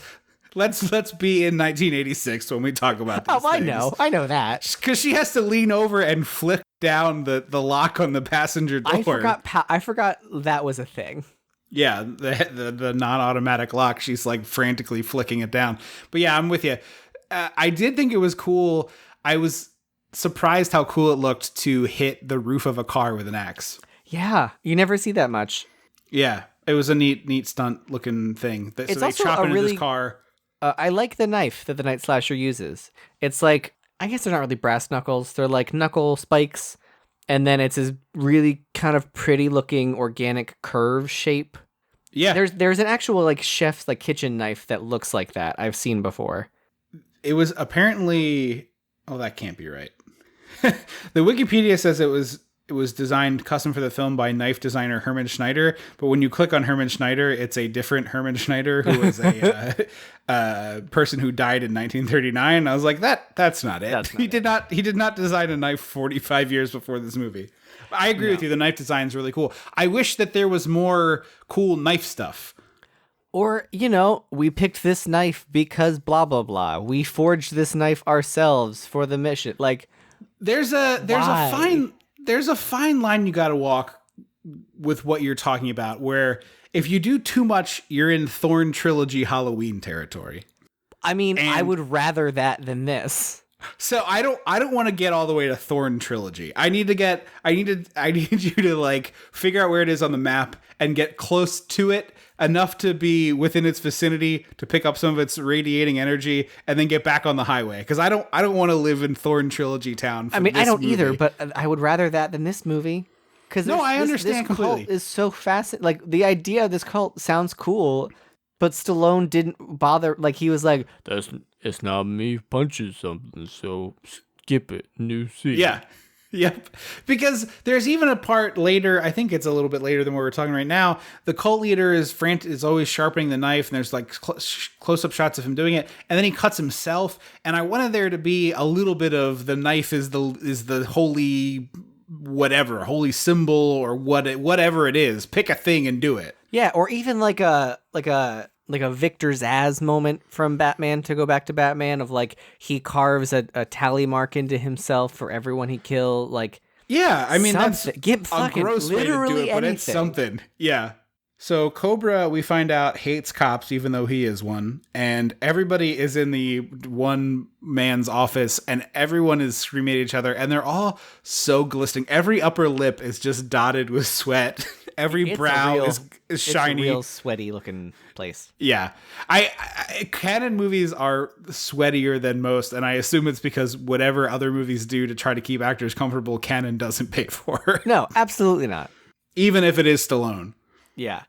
Let's be in 1986 when we talk about this. I know that because she has to lean over and flick down the lock on the passenger door. I forgot that was a thing. Yeah, the non-automatic lock. She's like frantically flicking it down. But yeah, I'm with you. I did think it was cool. I was surprised how cool it looked to hit the roof of a car with an axe. Yeah, you never see that much. Yeah, it was a neat stunt looking thing. So they also chop into this car. I like the knife that the Night Slasher uses. It's like, I guess they're not really brass knuckles. They're like knuckle spikes. And then it's this really kind of pretty looking organic curve shape. Yeah. There's an actual like chef's like kitchen knife that looks like that. I've seen before. It was apparently, oh, that can't be right. The Wikipedia says it was designed custom for the film by knife designer Herman Schneider, but when you click on Herman Schneider, it's a different Herman Schneider who was a person who died in 1939. I was like, that's not it. He did not design a knife 45 years before this movie. I agree with you. The knife design is really cool. I wish that there was more cool knife stuff. Or, we picked this knife because blah blah blah. We forged this knife ourselves for the mission. Like, there's a fine line you got to walk with what you're talking about, where if you do too much, you're in Thorn trilogy Halloween territory. I mean, I would rather that than this. So I don't want to get all the way to Thorn trilogy. I need you to like figure out where it is on the map and get close to it enough to be within its vicinity to pick up some of its radiating energy and then get back on the highway. Because I don't want to live in Thorn trilogy town. I mean, I don't either, but I would rather that than this movie. Because I understand this completely. Cult is so fascinating. Like, the idea of this cult sounds cool, but Stallone didn't bother. Like, he was like, it's not me punching something, so skip it. New scene. Yeah. Yep. Because there's even a part later, I think it's a little bit later than what we're talking right now. The cult leader is always sharpening the knife, and there's like close-up shots of him doing it, and then he cuts himself. And I wanted there to be a little bit of the knife is the holy whatever, holy symbol or whatever it is. Pick a thing and do it. Yeah, or even like a Victor Zsasz moment from Batman, to go back to Batman, of like he carves a tally mark into himself for everyone he killed. Like, yeah, I mean, that's a gross way to do it, but it's something. Yeah. So Cobra, we find out, hates cops, even though he is one, and everybody is in the one man's office, and everyone is screaming at each other, and they're all so glistening. Every upper lip is just dotted with sweat. Every brow is shiny. It's a real sweaty looking place. Yeah. Cannon movies are sweatier than most, and I assume it's because whatever other movies do to try to keep actors comfortable, Cannon doesn't pay for. No, absolutely not. Even if it is Stallone. Yeah.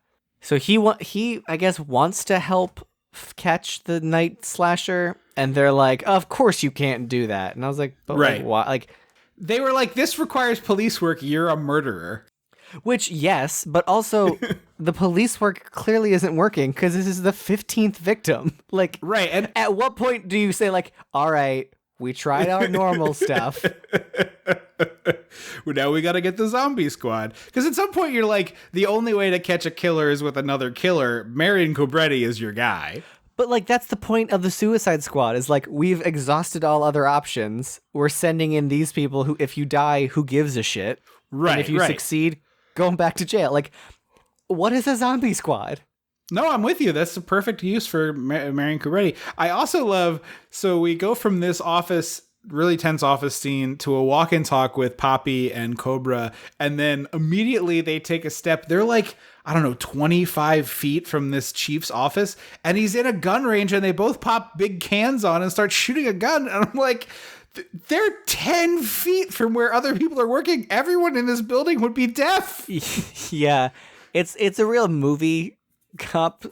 So he I guess wants to help catch the Night Slasher, and they're like, "Of course you can't do that." And I was like, "But right. Like, why?" Like, they were like, "This requires police work. You're a murderer." Which, yes, but also the police work clearly isn't working because this is the 15th victim. Like, right. And at what point do you say, like, all right, we tried our normal stuff. Well, now we got to get the zombie squad. Because at some point you're like, the only way to catch a killer is with another killer. Marion Cobretti is your guy. But, like, that's the point of the Suicide Squad, is like, we've exhausted all other options. We're sending in these people who, if you die, who gives a shit? Right. And if you succeed, going back to jail. Like, what is a zombie squad? No, I'm with you. That's the perfect use for Marion Cobretti. I also love, so we go from this office, really tense office scene, to a walk and talk with Poppy and Cobra, and then immediately they take a step. They're like, I don't know, 25 feet from this chief's office, and he's in a gun range, and they both pop big cans on and start shooting a gun. And I'm like, They're 10 feet from where other people are working. Everyone in this building would be deaf. Yeah, it's a real movie cop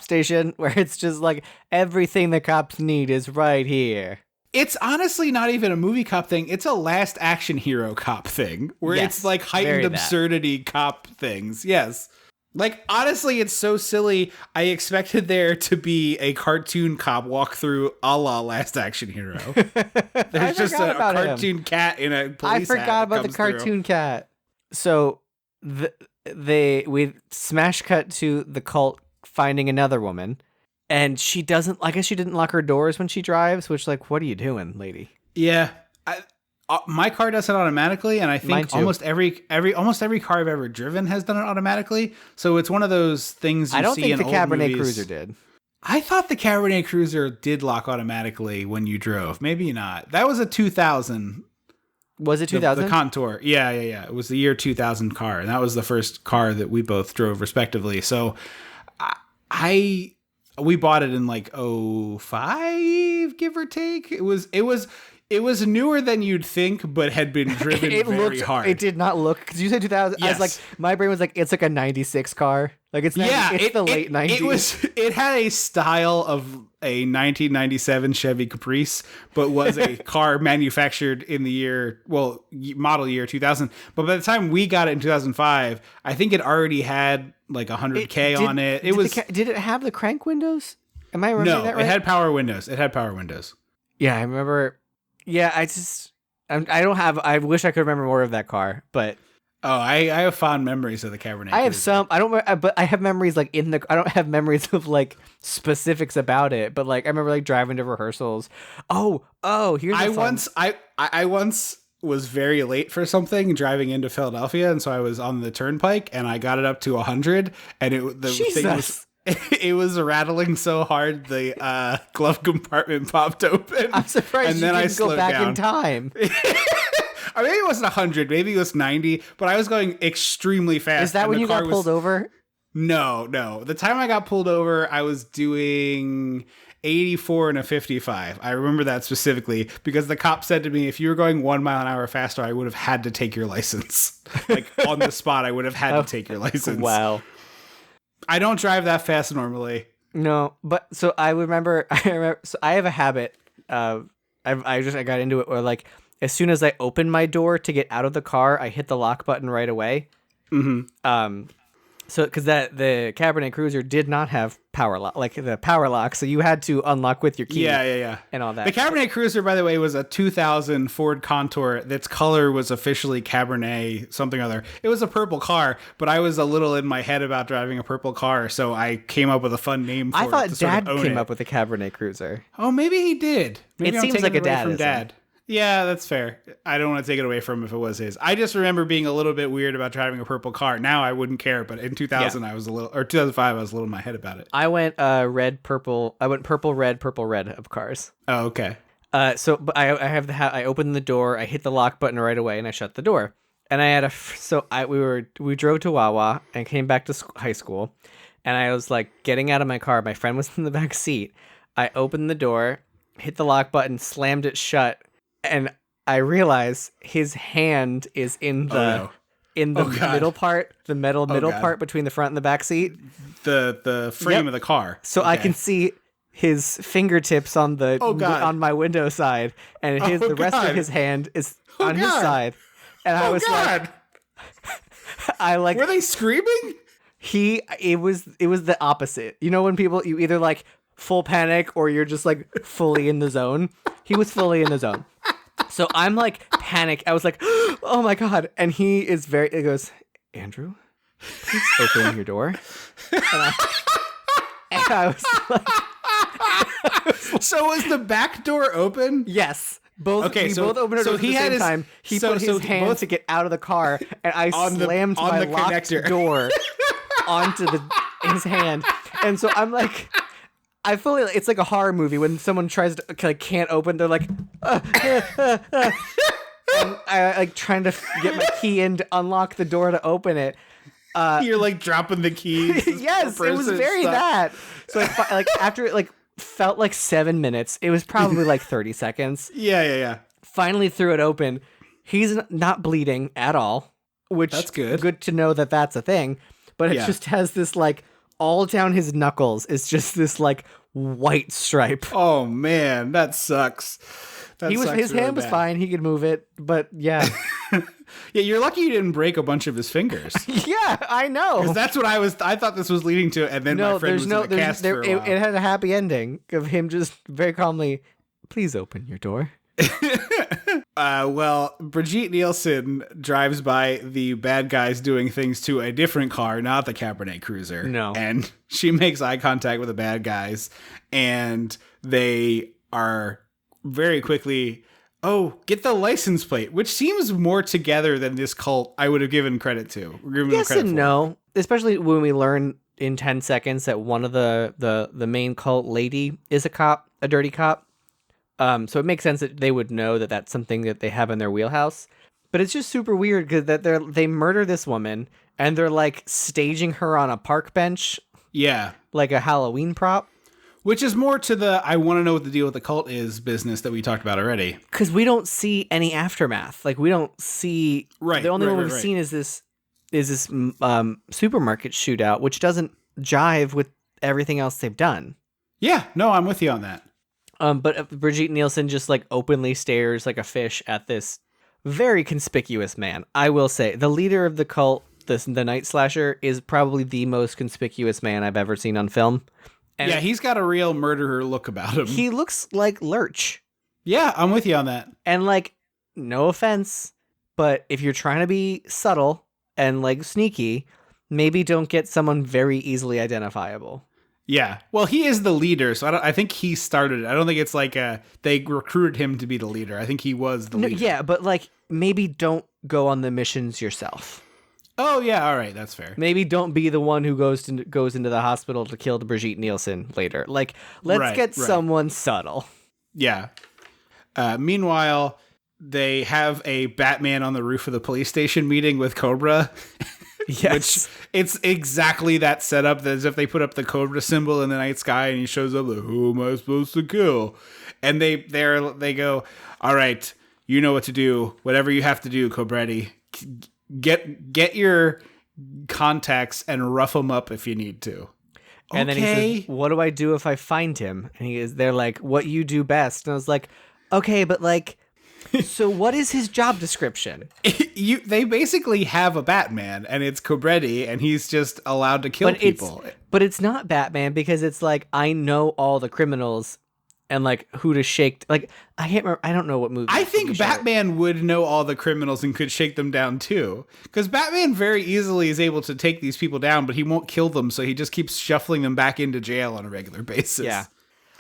station where it's just like everything the cops need is right here. It's honestly not even a movie cop thing. It's a Last Action Hero cop thing where Yes, it's like heightened very that. absurdity cop things. Yes. Like, honestly, it's so silly. I expected there to be a cartoon cop walk through a la Last Action Hero. There's just a cartoon cat in a police hat. I forgot about the cartoon cat. So we smash cut to the cult finding another woman, and she doesn't. I guess she didn't lock her doors when she drives. Which, like, what are you doing, lady? Yeah, my car does it automatically, and I think almost every car I've ever driven has done it automatically. So it's one of those things. I don't think the Cabernet Cruiser did. I thought the Cabernet Cruiser did lock automatically when you drove. Maybe not. That was a 2000. Was it 2000? The Contour. Yeah. It was the year 2000 car, and that was the first car that we both drove respectively. So we bought it in like 05, give or take. It was newer than you'd think, but had been driven very hard. It did not look, because you said 2000. Yes. I was like, my brain was like, it's like a 96 car. Like it's the late 90s. It had a style of a 1997 Chevy Caprice, but was a car manufactured in the model year 2000. But by the time we got it in 2005, I think it already had like 100K on it. Did it have the crank windows? Am I remembering that right? It had power windows. Yeah, I remember. Yeah, I wish I could remember more of that car, but. Oh, I have fond memories of the Cabernet. I have some. I don't. But I have memories like I don't have memories of like specifics about it. But like I remember like driving to rehearsals. Oh. Here's. I once was very late for something driving into Philadelphia, and so I was on the turnpike, and I got it up to 100, and thing was. It was rattling so hard the glove compartment popped open. I'm surprised and then you didn't go back down in time. Or maybe it wasn't 100, maybe it was 90, but I was going extremely fast. Is that when you got pulled over? No. The time I got pulled over, I was doing 84 and a 55. I remember that specifically because the cop said to me, if you were going 1 mile an hour faster, I would have had to take your license. Like on the spot, I would have had to take your license. Wow. I don't drive that fast normally. No, but so I remember. So I have a habit. I got into it where like as soon as I open my door to get out of the car, I hit the lock button right away. Mm-hmm. So because the Cabernet Cruiser did not have power lock, like the power lock, so you had to unlock with your key. Yeah. And all that. The Cabernet Cruiser, by the way, was a 2000 Ford Contour. That's color was officially Cabernet something or other. It was a purple car, but I was a little in my head about driving a purple car, so I came up with a fun name for it. I thought Dad came up with a Cabernet Cruiser. Oh, maybe he did. Maybe it seems like a dad. From Dad. Yeah, that's fair. I don't want to take it away from him if it was his. I just remember being a little bit weird about driving a purple car. Now I wouldn't care, but in 2000 I was a little, or 2005 I was a little in my head about it. I went red, purple. I went purple, red of cars. Oh, okay. But I opened the door, I hit the lock button right away, and I shut the door. And I had we drove to Wawa and came back to high school, and I was like getting out of my car. My friend was in the back seat. I opened the door, hit the lock button, slammed it shut. And I realize his hand is in the middle part, the middle part between the front and the back seat, the frame of the car. So I can see his fingertips on on my window side, and the rest of his hand is on his side. And I was like, were they screaming? It was the opposite. You know when you either like full panic or you're just like fully in the zone. He was fully in the zone. So I'm like panic. I was like, oh my God. And he goes, Andrew, please open your door. And I was like, so was the back door open? Yes. Both opened it at the same time. He put his hand to get out of the car, and I slammed my locked door onto his hand. And so I'm like, it's like a horror movie when someone tries to can't open. They're like, and I like trying to get my key in to unlock the door to open it. You're like dropping the keys. Yes, it was very that. So after felt like 7 minutes. It was probably like 30 seconds. Yeah. Finally threw it open. He's not bleeding at all, which That's good. Good to know that that's a thing. But it just has this like all down his knuckles is just this like white stripe. Oh man, that sucks. His hand was fine. He could move it, but yeah. Yeah, you're lucky you didn't break a bunch of his fingers. Yeah, I know. Because that's what I thought this was leading to, and then my friend was in a cast for a while. It had a happy ending of him just very calmly, please open your door. Well, Brigitte Nielsen drives by the bad guys doing things to a different car, not the Cabernet Cruiser. No. And she makes eye contact with the bad guys, and they are very quickly, get the license plate, which seems more together than this cult I would have given credit to. Yes and no, especially when we learn in 10 seconds that one of the main cult lady is a cop, a dirty cop. So it makes sense that they would know that that's something that they have in their wheelhouse. But it's just super weird because they murder this woman and they're like staging her on a park bench. Yeah. Like a Halloween prop. Which is more to the I want to know what the deal with the cult is business that we talked about already. Because we don't see any aftermath. Like we don't see. Right. The only one we've seen is this supermarket shootout, which doesn't jive with everything else they've done. Yeah. No, I'm with you on that. But Brigitte Nielsen just like openly stares like a fish at this very conspicuous man. I will say the leader of the cult, the Night Slasher, is probably the most conspicuous man I've ever seen on film. And yeah, he's got a real murderer look about him. He looks like Lurch. Yeah, I'm with you on that. And like, no offense, but if you're trying to be subtle and like sneaky, maybe don't get someone very easily identifiable. Yeah. Well, he is the leader, so I think he started it. I don't think it's like they recruited him to be the leader. I think he was the leader. Yeah, but like maybe don't go on the missions yourself. Oh yeah, all right, that's fair. Maybe don't be the one who goes into the hospital to kill the Brigitte Nielsen later. Like, let's get someone subtle. Yeah. Meanwhile, they have a Batman on the roof of the police station meeting with Cobra. Yes. Which it's exactly that setup as if they put up the Cobra symbol in the night sky and he shows up like, who am I supposed to kill? And they go, all right, you know what to do. Whatever you have to do, Cobretti. Get your contacts and rough them up if you need to. And then he says, what do I do if I find him? And they're like, what you do best. And I was like, okay, but like, so what is his job description? They basically have a Batman and it's Cobretti and he's just allowed to kill people. But it's not Batman because it's like, I know all the criminals and like who to shake. Like, I can't remember. I don't know what movie. I think Batman would know all the criminals and could shake them down too. Because Batman very easily is able to take these people down, but he won't kill them. So he just keeps shuffling them back into jail on a regular basis. Yeah.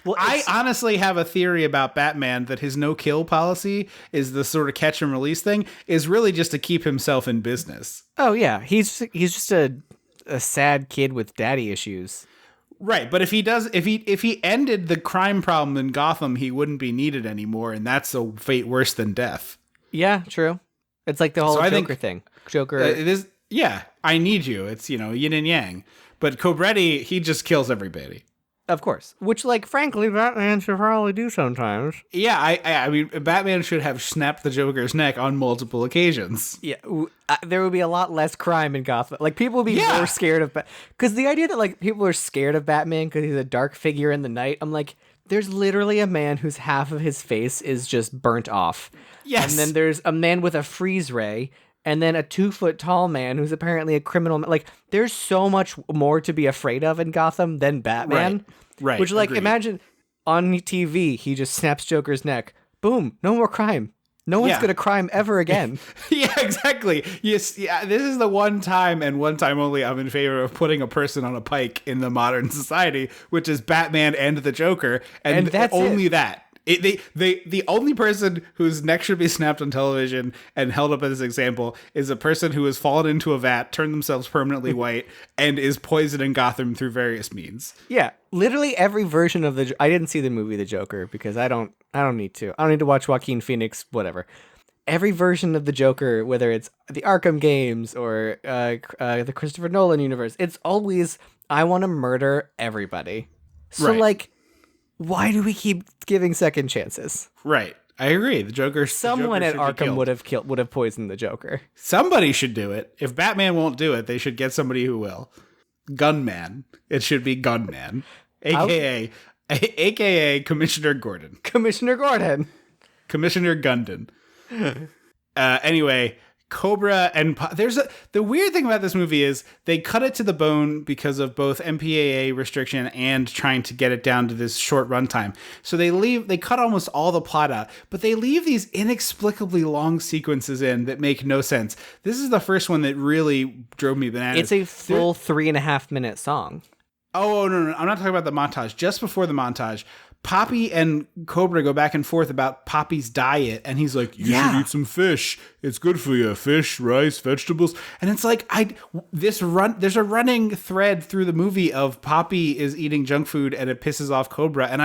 Well, I honestly have a theory about Batman that his no-kill policy is the sort of catch and release thing is really just to keep himself in business. Oh yeah, he's just a sad kid with daddy issues. Right, but if he ended the crime problem in Gotham, he wouldn't be needed anymore, and that's a fate worse than death. Yeah, true. It's like the whole Joker thing. Joker. It is. Yeah, I need you. It's yin and yang. But Cobretti, he just kills everybody. Of course. Which, like, frankly, Batman should probably do sometimes. Yeah, I mean, Batman should have snapped the Joker's neck on multiple occasions. Yeah, there would be a lot less crime in Gotham. Like, people would be more scared of because the idea that, like, people are scared of Batman because he's a dark figure in the night, I'm like, there's literally a man whose half of his face is just burnt off. Yes. And then there's a man with a freeze ray, and then a 2-foot-tall man who's apparently a criminal. Like, there's so much more to be afraid of in Gotham than Batman. Right. Which, like, agreed. imagine on TV, he just snaps Joker's neck. Boom. No more crime. No one's going to crime ever again. Yeah, exactly. Yes. Yeah, this is the one time and one time only I'm in favor of putting a person on a pike in the modern society, which is Batman and the Joker. And that's only that. The only person whose neck should be snapped on television and held up as an example is a person who has fallen into a vat, turned themselves permanently white, and is poisoning Gotham through various means. Yeah, literally every version of I didn't see the movie The Joker because I don't need to. I don't need to watch Joaquin Phoenix, whatever. Every version of the Joker, whether it's the Arkham games or the Christopher Nolan universe, it's always I want to murder everybody. So Right. like, Why do we keep giving second chances? Right. I agree. The Joker. Someone the Joker at Arkham killed. would have poisoned the Joker. Somebody should do it. If Batman won't do it, they should get somebody who will. Gunman. It should be Gunman, aka Commissioner Gordon. Commissioner Gordon. Commissioner Gundon. Anyway, Cobra and the weird thing about this movie is they cut it to the bone because of both MPAA restriction and trying to get it down to this short runtime. So they cut almost all the plot out, but they leave these inexplicably long sequences in that make no sense. This is the first one that really drove me bananas. It's a full 3.5 minute song. Oh, no. I'm not talking about the montage. Just before the montage, Poppy and Cobra go back and forth about Poppy's diet, and he's like, you should eat some fish. It's good for you. Fish, rice, vegetables. And it's like, there's a running thread through the movie of Poppy is eating junk food, and it pisses off Cobra. And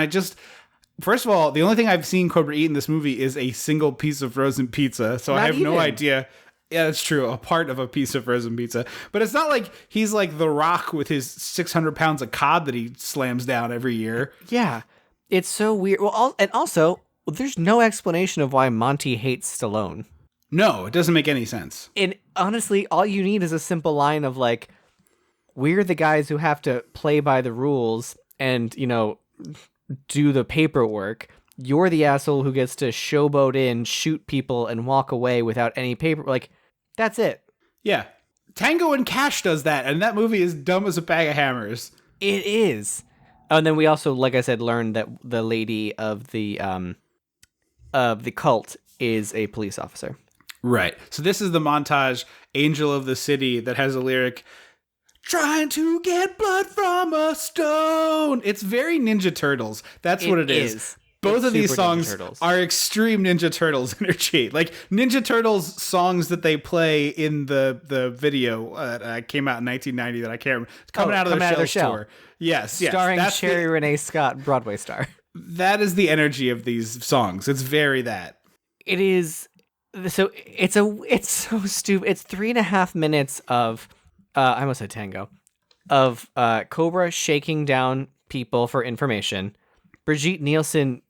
first of all, the only thing I've seen Cobra eat in this movie is a single piece of frozen pizza, so I have no idea. Yeah, that's true. A part of a piece of frozen pizza. But it's not like he's like The Rock with his 600 pounds of cod that he slams down every year. Yeah. It's so weird. Well, and also, there's no explanation of why Monty hates Stallone. No, it doesn't make any sense. And honestly, all you need is a simple line of like, we're the guys who have to play by the rules and, do the paperwork. You're the asshole who gets to showboat in, shoot people, and walk away without any paper. Like, that's it. Yeah. Tango and Cash does that, and that movie is dumb as a bag of hammers. It is. Oh, and then we also, like I said, learned that the lady of the cult is a police officer. Right. So this is the montage, Angel of the City, that has a lyric, trying to get blood from a stone. It's very Ninja Turtles. That's what it is. Both of these songs are extreme Ninja Turtles energy. Like Ninja Turtles songs that they play in the video came out in 1990 that I can't remember. Coming out of their shell tour. Yes. Starring Sherry Renee Scott, Broadway star. That is the energy of these songs. It's very that. It is. So it's so stupid. It's 3.5 minutes of, I almost said tango, of Cobra shaking down people for information. Brigitte Nielsen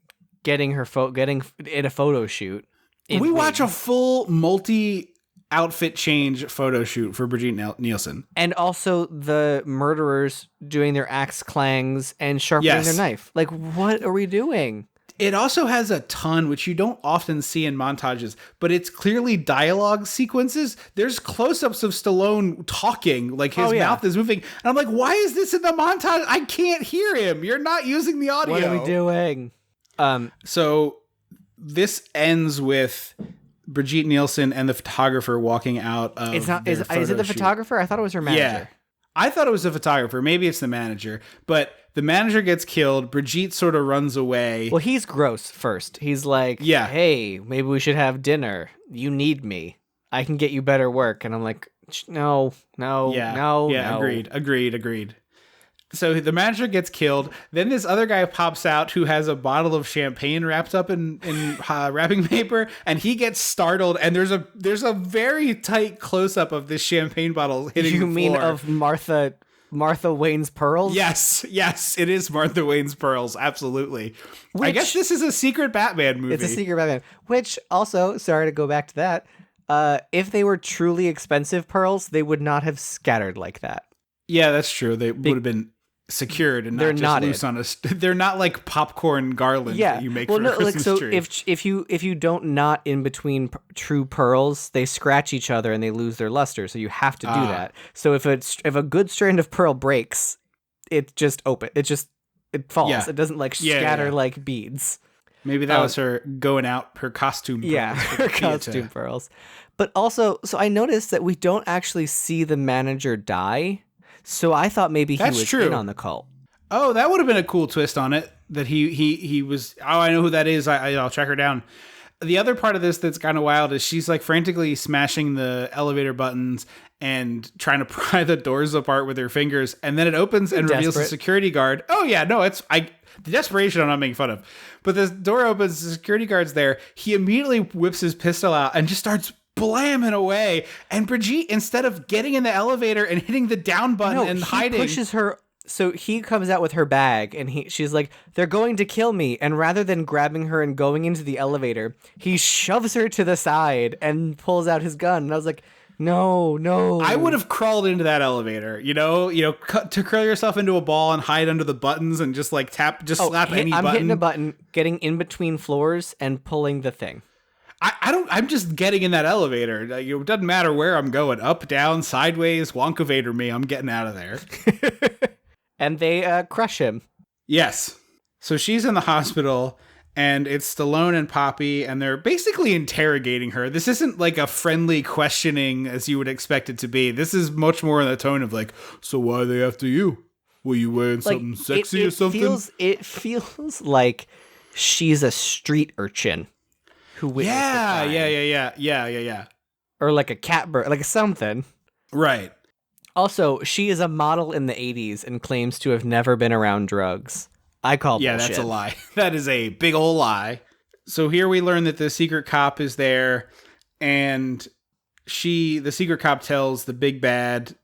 getting in a photo shoot. We watch a full multi-outfit change photo shoot for Brigitte Nielsen. And also the murderers doing their axe clangs and sharpening their knife. Like, what are we doing? It also has a ton, which you don't often see in montages, but it's clearly dialogue sequences. There's close-ups of Stallone talking, like his mouth is moving. And I'm like, why is this in the montage? I can't hear him. You're not using the audio. What are we doing? So this ends with Brigitte Nielsen and the photographer walking out of Is it the photographer? I thought it was her manager. Yeah. I thought it was the photographer. Maybe it's the manager. But the manager gets killed. Brigitte sort of runs away. Well, he's gross first. He's like, hey, maybe we should have dinner. You need me. I can get you better work. And I'm like, no. Agreed. So the manager gets killed. Then this other guy pops out who has a bottle of champagne wrapped up in wrapping paper, and he gets startled. And there's a very tight close up of this champagne bottle hitting the floor. You mean of Martha Wayne's pearls? Yes, it is Martha Wayne's pearls. Absolutely. I guess this is a secret Batman movie. It's a secret Batman. Which also, sorry to go back to that. If they were truly expensive pearls, they would not have scattered like that. Yeah, that's true. They would have been secured and not just loose on a. They're not like popcorn garlands that you make for a Christmas tree. If you don't knot in between true pearls, they scratch each other and they lose their luster. So you have to do that. So if a good strand of pearl breaks, it just open. It falls. Yeah. It doesn't like scatter like beads. Maybe that was her going out her costume pearls. Yeah, her costume pearls. But also, so I noticed that we don't actually see the manager die. So I thought maybe he was in on the cult. Oh, that would have been a cool twist on it. That he was. Oh, I know who that is. I'll track her down. The other part of this that's kind of wild is she's like frantically smashing the elevator buttons and trying to pry the doors apart with her fingers, and then it opens and reveals a security guard. Oh yeah, no, the desperation I'm not making fun of. But the door opens, the security guard's there. He immediately whips his pistol out and just starts blamming away. And Brigitte, instead of getting in the elevator and hitting the down button and hiding, pushes her So he comes out with her bag, and she's like, they're going to kill me. And rather than grabbing her and going into the elevator, he shoves her to the side and pulls out his gun. And I was like, no. I would have crawled into that elevator, to curl yourself into a ball and hide under the buttons and just like slap any button. I'm hitting a button, getting in between floors and pulling the thing. I'm just getting in that elevator. Like, it doesn't matter where I'm going, up, down, sideways, Wonkavator me. I'm getting out of there. And they crush him. Yes. So she's in the hospital, and it's Stallone and Poppy, and they're basically interrogating her. This isn't like a friendly questioning as you would expect it to be. This is much more in the tone of like, so why are they after you? Were you wearing something sexy or something? It feels like she's a street urchin who witnessed the crime. Yeah. Or like a catbird, like something. Right. Also, she is a model in the 80s and claims to have never been around drugs. I call bullshit. Yeah, that's a lie. That is a big old lie. So here we learn that the secret cop is there, and the secret cop tells the big bad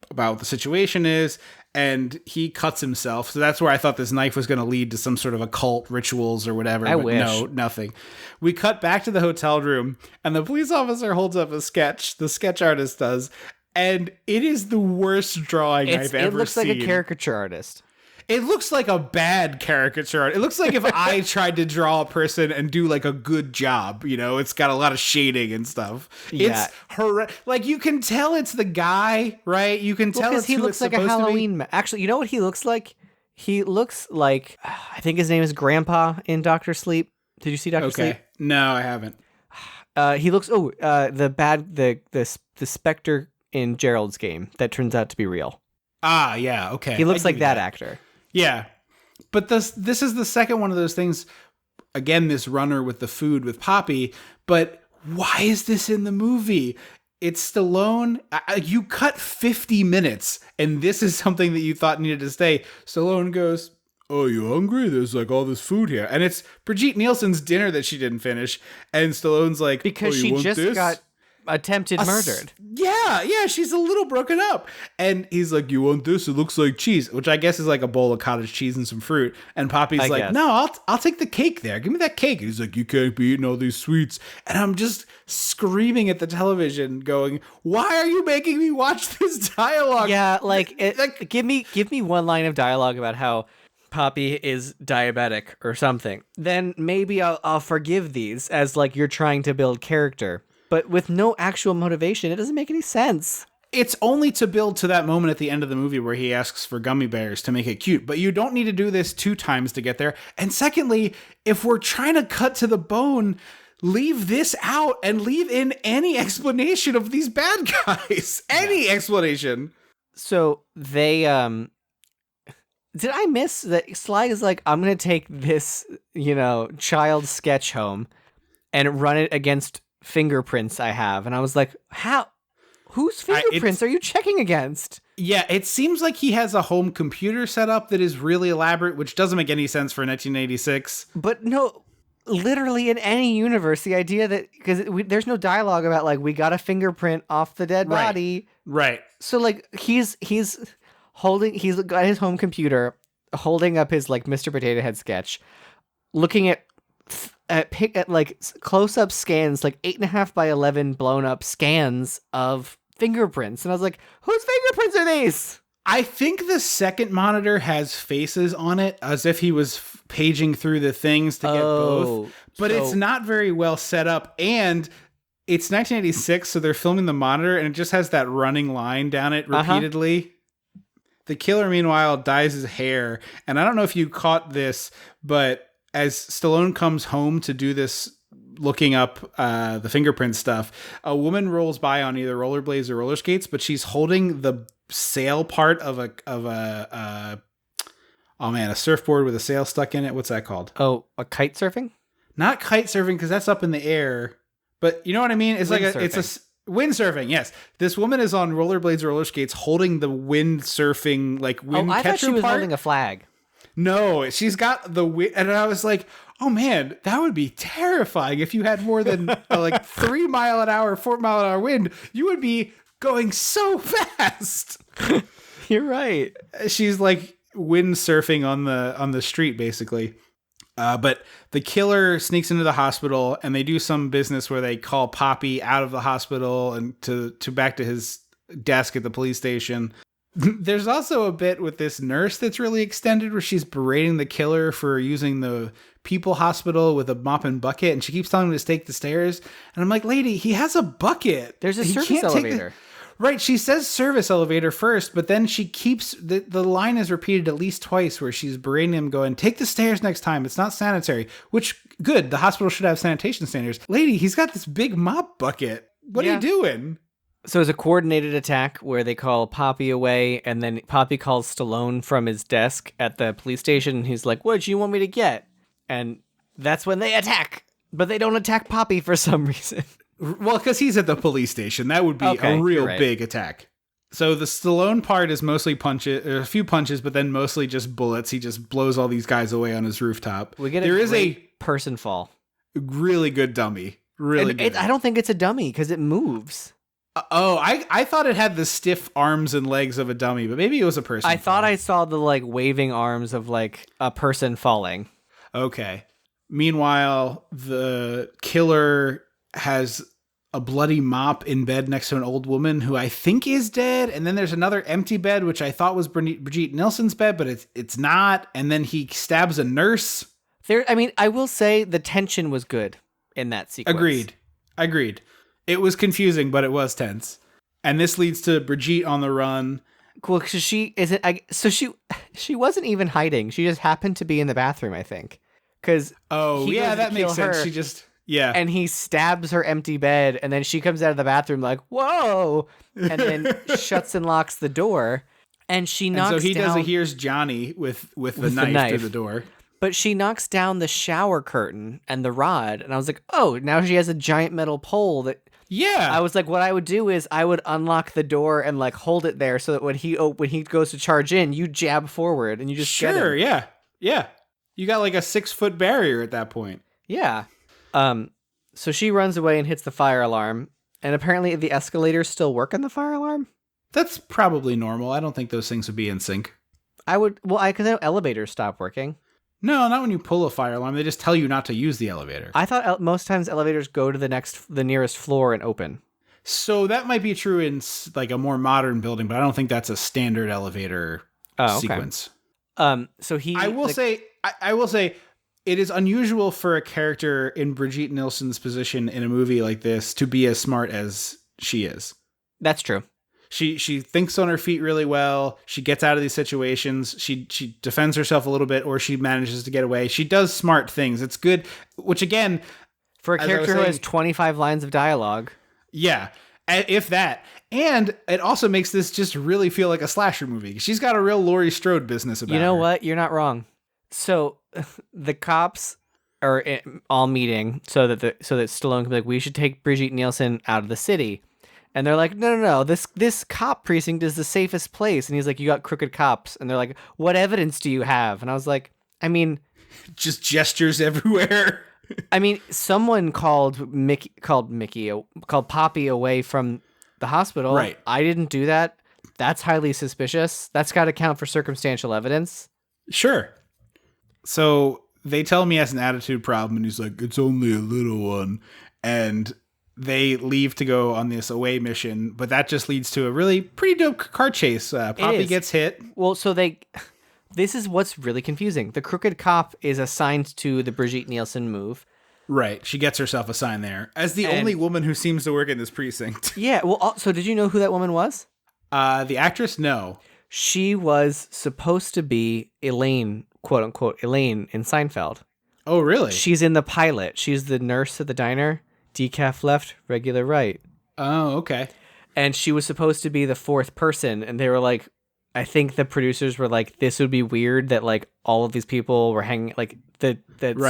about what the situation is, and he cuts himself. So that's where I thought this knife was going to lead to some sort of occult rituals or whatever. I wish. No, nothing. We cut back to the hotel room, and the police officer holds up a sketch. The sketch artist does, and it is the worst drawing I've ever seen. It looks like a caricature artist. It looks like a bad caricature. It looks like if I tried to draw a person and do like a good job, it's got a lot of shading and stuff. Yeah. It's like you can tell it's the guy, right? You can tell it's he who looks it's like a supposed to be. Halloween. Actually, you know what he looks like? He looks like I think his name is Grandpa in Dr. Sleep. Did you see Dr. Sleep? No, I haven't. He looks the Spectre in Gerald's Game that turns out to be real. Ah, yeah, okay. He looks like that actor. Yeah. But this is the second one of those things, again, this runner with the food with Poppy, but why is this in the movie? It's Stallone. You cut 50 minutes, and this is something that you thought needed to stay. Stallone goes, oh, you hungry? There's like all this food here. And it's Brigitte Nielsen's dinner that she didn't finish, and Stallone's like, because you she just this? got attempted murdered. Yeah, she's a little broken up. And he's like, you want this? It looks like cheese, which I guess is like a bowl of cottage cheese and some fruit. And Poppy's like, no, I'll take the cake there. Give me that cake. And he's like, you can't be eating all these sweets. And I'm just screaming at the television going, why are you making me watch this dialogue? Yeah, give me one line of dialogue about how Poppy is diabetic or something. Then maybe I'll forgive these as like you're trying to build character. But with no actual motivation, it doesn't make any sense. It's only to build to that moment at the end of the movie where he asks for gummy bears to make it cute. But you don't need to do this 2 times to get there. And secondly, if we're trying to cut to the bone, leave this out and leave in any explanation of these bad guys. Any explanation. So they, did I miss that Sly is like, I'm going to take this, child sketch home and run it against fingerprints I have, and I was like, how? Whose fingerprints are you checking against? Yeah, it seems like he has a home computer set up that is really elaborate, which doesn't make any sense for 1986. But no, literally in any universe, the idea that because there's no dialogue about like we got a fingerprint off the dead body, right? So like he's got his home computer, holding up his like Mr. Potato Head sketch, looking at like close-up scans, like 8.5 by 11 blown up scans of fingerprints, and I was like, whose fingerprints are these? I think the second monitor has faces on it, as if he was paging through the things to get both, but it's not very well set up, and it's 1986, so they're filming the monitor, and it just has that running line down it repeatedly. The killer, meanwhile, dyes his hair, and I don't know if you caught this, but as Stallone comes home to do this, looking up the fingerprint stuff, a woman rolls by on either rollerblades or roller skates, but she's holding the sail part of a surfboard with a sail stuck in it. What's that called? Oh, a kite surfing? Not kite surfing, because that's up in the air. But you know what I mean? It's it's a windsurfing. Yes, this woman is on rollerblades or roller skates, holding the windsurfing wind I catcher thought she was part. holding a flag. No, she's got the wind, and I was like, oh man, that would be terrifying if you had more than 3 mile an hour, 4 mile an hour wind. You would be going so fast. You're right. She's like windsurfing on the street, basically. But the killer sneaks into the hospital, and they do some business where they call Poppy out of the hospital and to back to his desk at the police station. There's also a bit with this nurse that's really extended where she's berating the killer for using the people hospital with a mop and bucket, and she keeps telling him to take the stairs. And I'm like, lady, he has a bucket. There's a He service can't take elevator. Right, she says service elevator first, but then she keeps the line is repeated at least twice where she's berating him, going, take the stairs next time. It's not sanitary. Which, good, the hospital should have sanitation standards. Lady, he's got this big mop bucket. What are you doing? So it's a coordinated attack where they call Poppy away, and then Poppy calls Stallone from his desk at the police station, and he's like, what do you want me to get? And that's when they attack. But they don't attack Poppy for some reason. Well, because he's at the police station. That would be a real big attack. So the Stallone part is mostly punches, a few punches, but then mostly just bullets. He just blows all these guys away on his rooftop. We get a person fall. Really good dummy. Really good. I don't think it's a dummy because it moves. I thought it had the stiff arms and legs of a dummy, but maybe it was a person. I thought I saw the like waving arms of like a person falling. Okay. Meanwhile, the killer has a bloody mop in bed next to an old woman who I think is dead. And then there's another empty bed, which I thought was Brigitte Nielsen's bed, but it's not. And then he stabs a nurse. I will say the tension was good in that sequence. Agreed. It was confusing, but it was tense. And this leads to Brigitte on the run. Cool, because she wasn't even hiding. She just happened to be in the bathroom, I think. That makes sense. She just... Yeah. And he stabs her empty bed, and then she comes out of the bathroom like, whoa! And then shuts and locks the door, and she knocks down... And so he does a Here's Johnny with the knife through the door. But she knocks down the shower curtain and the rod, and I was like, oh, now she has a giant metal pole that... Yeah. I was like, what I would do is I would unlock the door and like hold it there so that when he goes to charge in, you jab forward and you just get him. Yeah. You got like a 6-foot barrier at that point. Yeah. So she runs away and hits the fire alarm, and apparently the escalators still work on the fire alarm. That's probably normal. I don't think those things would be in sync. Because I know elevators stop working. No, not when you pull a fire alarm. They just tell you not to use the elevator. I thought most times elevators go to the nearest floor and open. So that might be true in like a more modern building, but I don't think that's a standard elevator sequence. I will say it is unusual for a character in Brigitte Nielsen's position in a movie like this to be as smart as she is. That's true. She thinks on her feet really well. She gets out of these situations. She defends herself a little bit, or she manages to get away. She does smart things. It's good, which again... For a character who has 25 lines of dialogue. Yeah, if that. And it also makes this just really feel like a slasher movie. She's got a real Laurie Strode business about her. You know what? You're not wrong. So the cops are all meeting so that Stallone can be like, we should take Brigitte Nielsen out of the city. And they're like, no, this cop precinct is the safest place. And he's like, you got crooked cops. And they're like, what evidence do you have? And I was like, just gestures everywhere. Someone called Poppy away from the hospital. Right. I didn't do that. That's highly suspicious. That's got to count for circumstantial evidence. Sure. So they tell him he has an attitude problem, and he's like, it's only a little one. And they leave to go on this away mission, but that just leads to a really pretty dope car chase. Poppy gets hit. Well, this is what's really confusing. The crooked cop is assigned to the Brigitte Nielsen move. Right. She gets herself assigned there as the only woman who seems to work in this precinct. Yeah. Well, so did you know who that woman was? The actress? No. She was supposed to be Elaine, quote unquote, Elaine in Seinfeld. Oh, really? She's in the pilot. She's the nurse at the diner. Decaf left, regular right. Oh, okay. And she was supposed to be the fourth person, and they were like, I think the producers were like, this would be weird that like all of these people were hanging, like the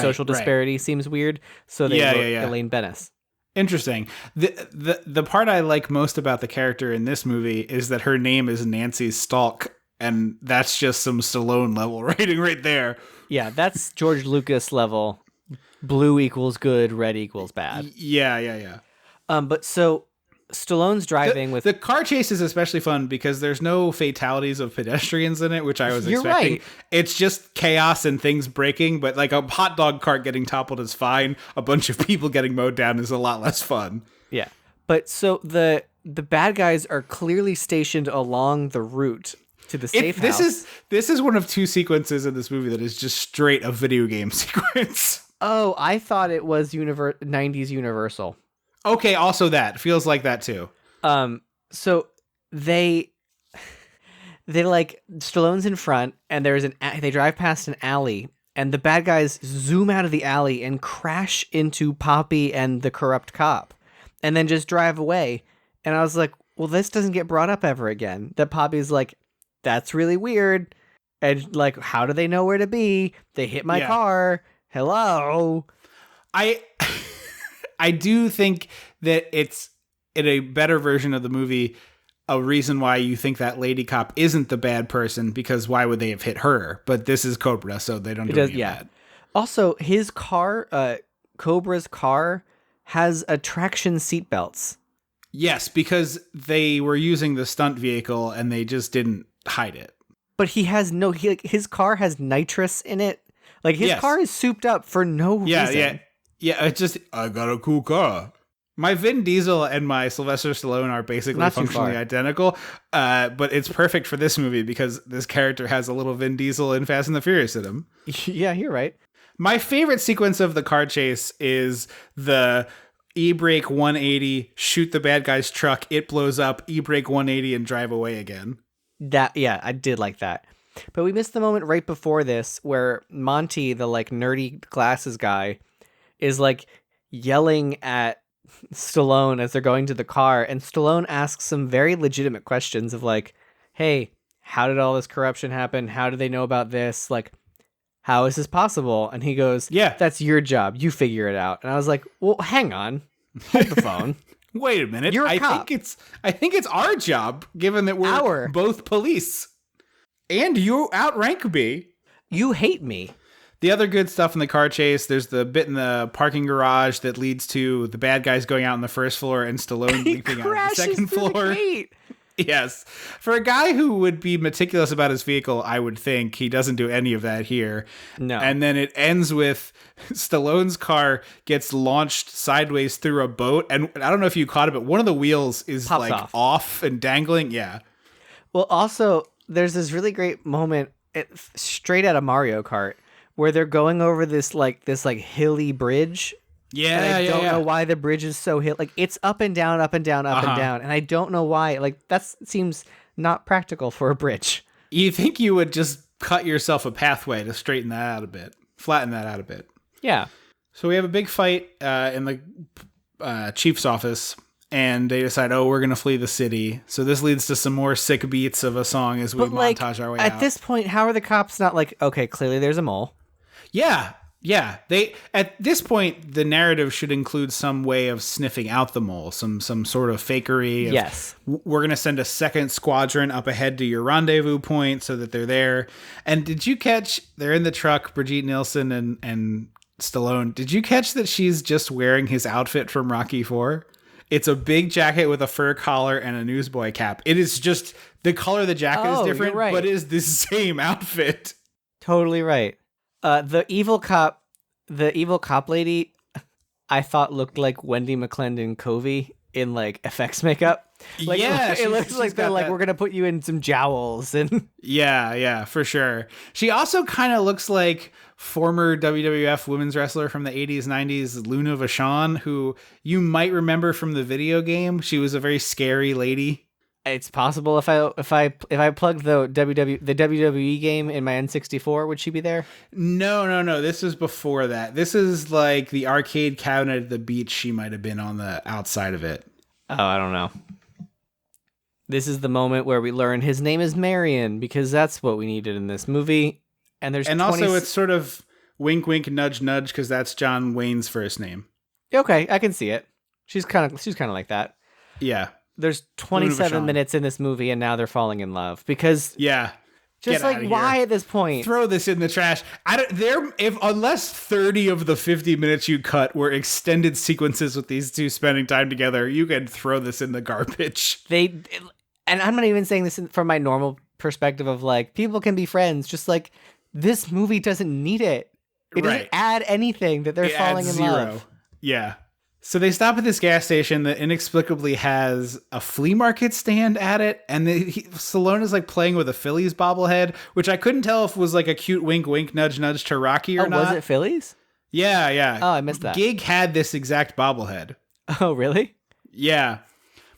social disparity seems weird. So they wrote Elaine Bennis. Interesting. The part I like most about the character in this movie is that her name is Nancy Stalk, and that's just some Stallone level writing right there. Yeah, that's George Lucas level. Blue equals good, red equals bad. Yeah. But so Stallone's driving with the car chase is especially fun because there's no fatalities of pedestrians in it, which I was You're expecting. right. It's just chaos and things breaking, but like a hot dog cart getting toppled is fine. A bunch of people getting mowed down is a lot less fun. Yeah. But so the bad guys are clearly stationed along the route to the safe house. This is one of two sequences in this movie that is just straight a video game sequence. Oh, I thought it was 90s Universal. Okay, also that feels like that too. So they like Stallone's in front, and they drive past an alley, and the bad guys zoom out of the alley and crash into Poppy and the corrupt cop, and then just drive away. And I was like, well, this doesn't get brought up ever again. That Poppy's like, that's really weird, and like, how do they know where to be? They hit my car. Hello. I do think that it's in a better version of the movie a reason why you think that lady cop isn't the bad person, because why would they have hit her? But this is Cobra, so they don't do any of that. Also, his car, Cobra's car, has traction seatbelts. Yes, because they were using the stunt vehicle and they just didn't hide it. But his car has nitrous in it. Like his car is souped up for no reason. Yeah, it's just, I got a cool car. My Vin Diesel and my Sylvester Stallone are basically Not too functionally far. identical, but it's perfect for this movie because this character has a little Vin Diesel in Fast and the Furious in him. Yeah, you're right. My favorite sequence of the car chase is the e-brake 180, shoot the bad guy's truck, it blows up, e-brake 180, and drive away again. I did like that. But we missed the moment right before this where Monty, the like nerdy glasses guy, is like yelling at Stallone as they're going to the car, and Stallone asks some very legitimate questions of like, hey, how did all this corruption happen? How do they know about this? Like, how is this possible? And he goes, yeah, that's your job. You figure it out. And I was like, well, hang on. Hold the phone. Wait a minute. You're a cop. I think it's our job, given that we're both police. And you outrank me. You hate me. The other good stuff in the car chase, there's the bit in the parking garage that leads to the bad guys going out on the first floor and Stallone leaping out on the second floor. Yes. For a guy who would be meticulous about his vehicle, I would think he doesn't do any of that here. No. And then it ends with Stallone's car gets launched sideways through a boat. And I don't know if you caught it, but one of the wheels is pops like off and dangling. Yeah. Well, also, there's this really great moment straight out of Mario Kart where they're going over this hilly bridge. Yeah, and I don't know why the bridge is so hilly. Like, it's up and down, up and down, up and down. And I don't know why. Like, that seems not practical for a bridge. You think you would just cut yourself a pathway to straighten that out a bit, flatten that out a bit. Yeah. So we have a big fight in the chief's office, and they decide, we're going to flee the city. So this leads to some more sick beats of a song as we montage our way out. At this point, how are the cops not like, okay, clearly there's a mole? Yeah. At this point, the narrative should include some way of sniffing out the mole, some sort of fakery. Yes. We're going to send a second squadron up ahead to your rendezvous point so that they're there. And did you catch, they're in the truck, Brigitte Nielsen and Stallone. Did you catch that she's just wearing his outfit from Rocky IV? It's a big jacket with a fur collar and a newsboy cap. It is just, the color of the jacket is different, you're right. but it is the same outfit. Totally right. The evil cop lady, I thought looked like Wendy McClendon Covey in like effects makeup. Like, yeah, it looks like they're like, we're gonna put you in some jowls and. Yeah, for sure. She also kind of looks like former WWF women's wrestler from the 80s, 90s, Luna Vachon, who you might remember from the video game. She was a very scary lady. It's possible if I plugged the WWE game in my N64, would she be there? No. This is before that. This is like the arcade cabinet at the beach. She might have been on the outside of it. Oh, I don't know. This is the moment where we learn his name is Marion, because that's what we needed in this movie. And also it's sort of wink, wink, nudge, nudge, because that's John Wayne's first name. Okay, I can see it. She's kind of like that. Yeah. There's 27 minutes in this movie, and now they're falling in love because Just Get like, outta why here. at this point? Throw this in the trash. Unless 30 of the 50 minutes you cut were extended sequences with these two spending time together, you can throw this in the garbage. And I'm not even saying this from my normal perspective of like, people can be friends. Just like, this movie doesn't need it. It doesn't add anything that they're falling in love. Yeah. So they stop at this gas station that inexplicably has a flea market stand at it, and Stallone is like playing with a Phillies bobblehead, which I couldn't tell if it was like a cute wink, wink, nudge, nudge to Rocky or not. Was it Phillies? Yeah, yeah. Oh, I missed that. Gig had this exact bobblehead. Oh, really? Yeah.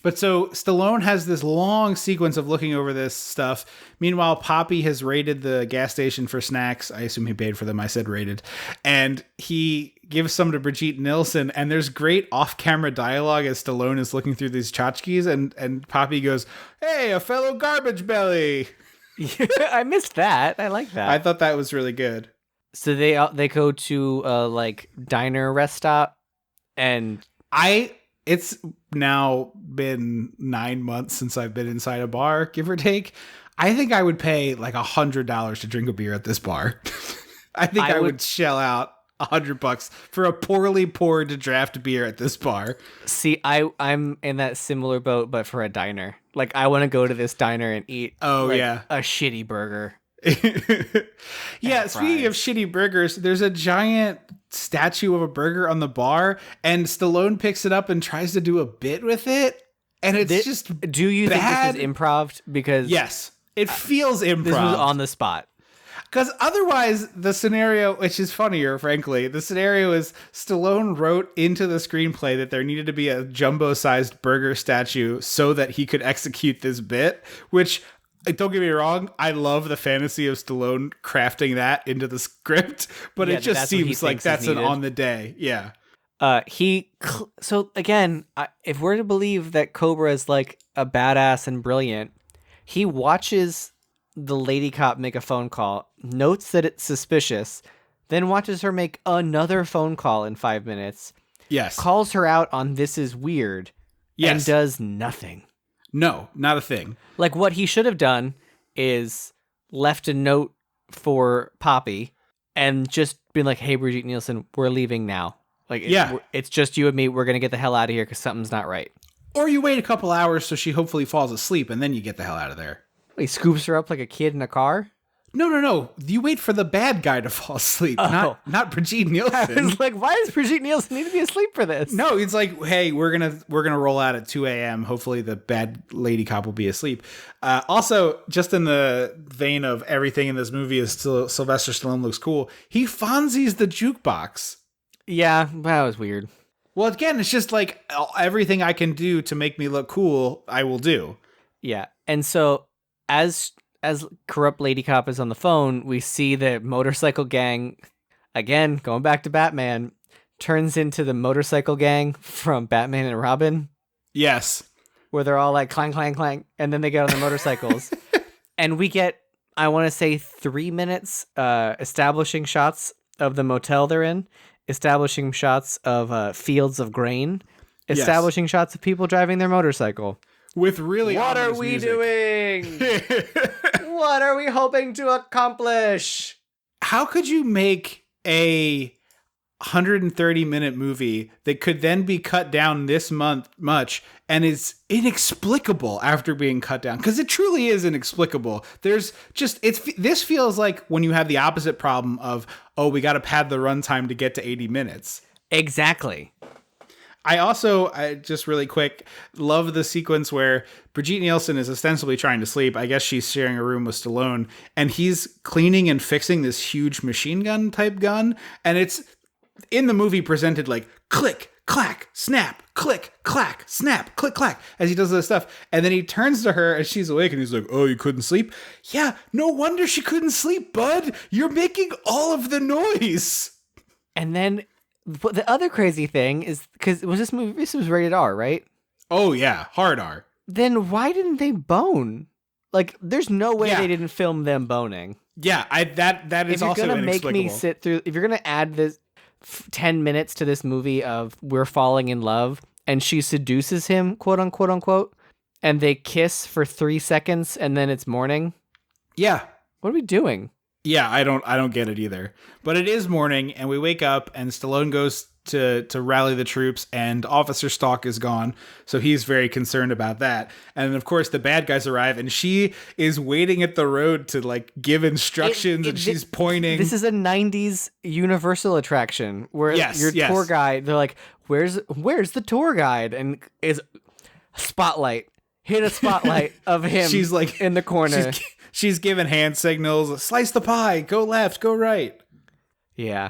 But so Stallone has this long sequence of looking over this stuff. Meanwhile, Poppy has raided the gas station for snacks. I assume he paid for them. I said raided. And he gives some to Brigitte Nielsen. And there's great off-camera dialogue as Stallone is looking through these tchotchkes. And Poppy goes, "Hey, a fellow garbage belly." I missed that. I like that. I thought that was really good. So they go to like diner rest stop, and It's now been 9 months since I've been inside a bar, give or take. I think I would pay like $100 to drink a beer at this bar. I think I would shell out $100 for a poorly poured draft beer at this bar. See, I'm in that similar boat, but for a diner. Like, I want to go to this diner and eat a shitty burger. Yeah, speaking of shitty burgers, there's a giant statue of a burger on the bar, and Stallone picks it up and tries to do a bit with it, and it's just Do you bad. think this is improv? Because Yes, it feels improv. this was on the spot. Because otherwise, the scenario, which is funnier, frankly, the scenario is Stallone wrote into the screenplay that there needed to be a jumbo-sized burger statue so that he could execute this bit, which, don't get me wrong, I love the fantasy of Stallone crafting that into the script, but it just seems like that's an on the day. Yeah. So again, if we're to believe that Cobra is like a badass and brilliant, he watches the lady cop make a phone call, notes that it's suspicious, then watches her make another phone call in 5 minutes. Yes. Calls her out on "this is weird." Yes. And does nothing. No, not a thing. Like, what he should have done is left a note for Poppy and just been like, "Hey, Brigitte Nielsen, we're leaving now. Like, it's just you and me. We're going to get the hell out of here because something's not right." Or you wait a couple hours so she hopefully falls asleep, and then you get the hell out of there. He scoops her up like a kid in a car? No. You wait for the bad guy to fall asleep, not Brigitte Nielsen. I was like, why does Brigitte Nielsen need to be asleep for this? No, it's like, hey, we're gonna roll out at 2 a.m. Hopefully the bad lady cop will be asleep. Also, just in the vein of everything in this movie is still Sylvester Stallone looks cool. He Fonzies the jukebox. Yeah, that was weird. Well, again, it's just like everything I can do to make me look cool, I will do. Yeah, and so as corrupt lady cop is on the phone, we see the motorcycle gang, again, going back to Batman, turns into the motorcycle gang from Batman and Robin. Yes. Where they're all like clang, clang, clang, and then they get on their motorcycles. And we get, I want to say 3 minutes establishing shots of the motel they're in, establishing shots of fields of grain, establishing shots of people driving their motorcycle. With really what are ominous we music. doing? What are we hoping to accomplish? How could you make a 130-minute movie that could then be cut down this much and is inexplicable after being cut down? Because it truly is inexplicable. There's just this feels like when you have the opposite problem of, oh, we got to pad the runtime to get to 80 minutes. Exactly. I just really quick love the sequence where Brigitte Nielsen is ostensibly trying to sleep. I guess she's sharing a room with Stallone, and he's cleaning and fixing this huge machine gun type gun. And it's in the movie presented like click, clack, snap, click, clack, snap, click, clack, as he does this stuff. And then he turns to her as she's awake and he's like, "Oh, you couldn't sleep? Yeah, no wonder she couldn't sleep, bud. You're making all of the noise." And then but the other crazy thing is, because this was rated R, right? Oh yeah, hard R. Then why didn't they bone? Like, there's no way they didn't film them boning. Yeah, that is also inexplicable. If you're gonna make me sit through, if you're gonna add this 10 minutes to this movie of we're falling in love and she seduces him, quote unquote, and they kiss for 3 seconds and then it's morning. Yeah. What are we doing? Yeah, I don't get it either. But it is morning, and we wake up, and Stallone goes to rally the troops, and Officer Stalk is gone, so he's very concerned about that. And of course, the bad guys arrive, and she is waiting at the road to like give instructions, and she's pointing. This is a '90s Universal attraction where your tour guide. They're like, "Where's the tour guide?" And is spotlight. Hit a spotlight of him. She's like in the corner. She's giving hand signals. Slice the pie. Go left. Go right. Yeah.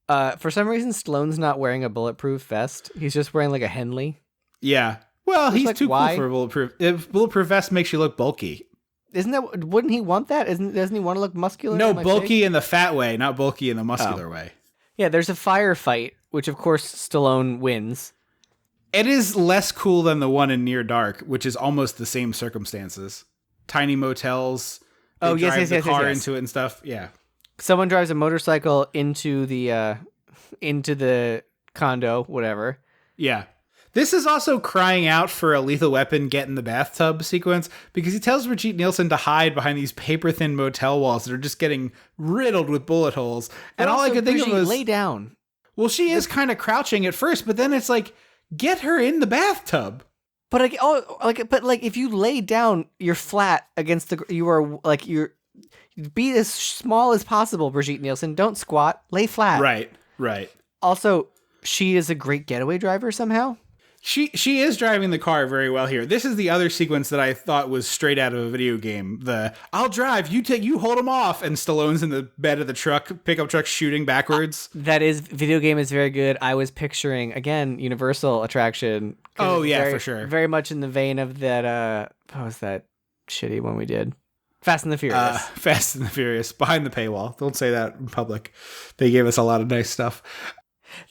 For some reason, Stallone's not wearing a bulletproof vest. He's just wearing like a Henley. Yeah. Well, he's like, too why? cool for a bulletproof. If bulletproof vest makes you look bulky. Wouldn't he want that? Doesn't he want to look muscular? No, bulky in the fat way, not bulky in the muscular way. Yeah, there's a firefight, which of course Stallone wins. It is less cool than the one in Near Dark, which is almost the same circumstances. Tiny motels. They drive the car into it and stuff. Yeah. Someone drives a motorcycle into the condo, whatever. Yeah. This is also crying out for a Lethal Weapon get in the bathtub sequence, because he tells Brigitte Nielsen to hide behind these paper-thin motel walls that are just getting riddled with bullet holes. And all I could think of was, lay down. Well, she is kind of crouching at first, but then it's like, get her in the bathtub. But if you lay down, you're flat against you're be as small as possible, Brigitte Nielsen. Don't squat. Lay flat. Right. Also, she is a great getaway driver somehow. She is driving the car very well here. This is the other sequence that I thought was straight out of a video game. I'll drive, you hold him off, and Stallone's in the bed of the pickup truck shooting backwards. Video game is very good. I was picturing, again, Universal attraction. Oh yeah, for sure. Very much in the vein of that, what was that shitty one we did? Fast and the Furious. Fast and the Furious, behind the paywall. Don't say that in public. They gave us a lot of nice stuff.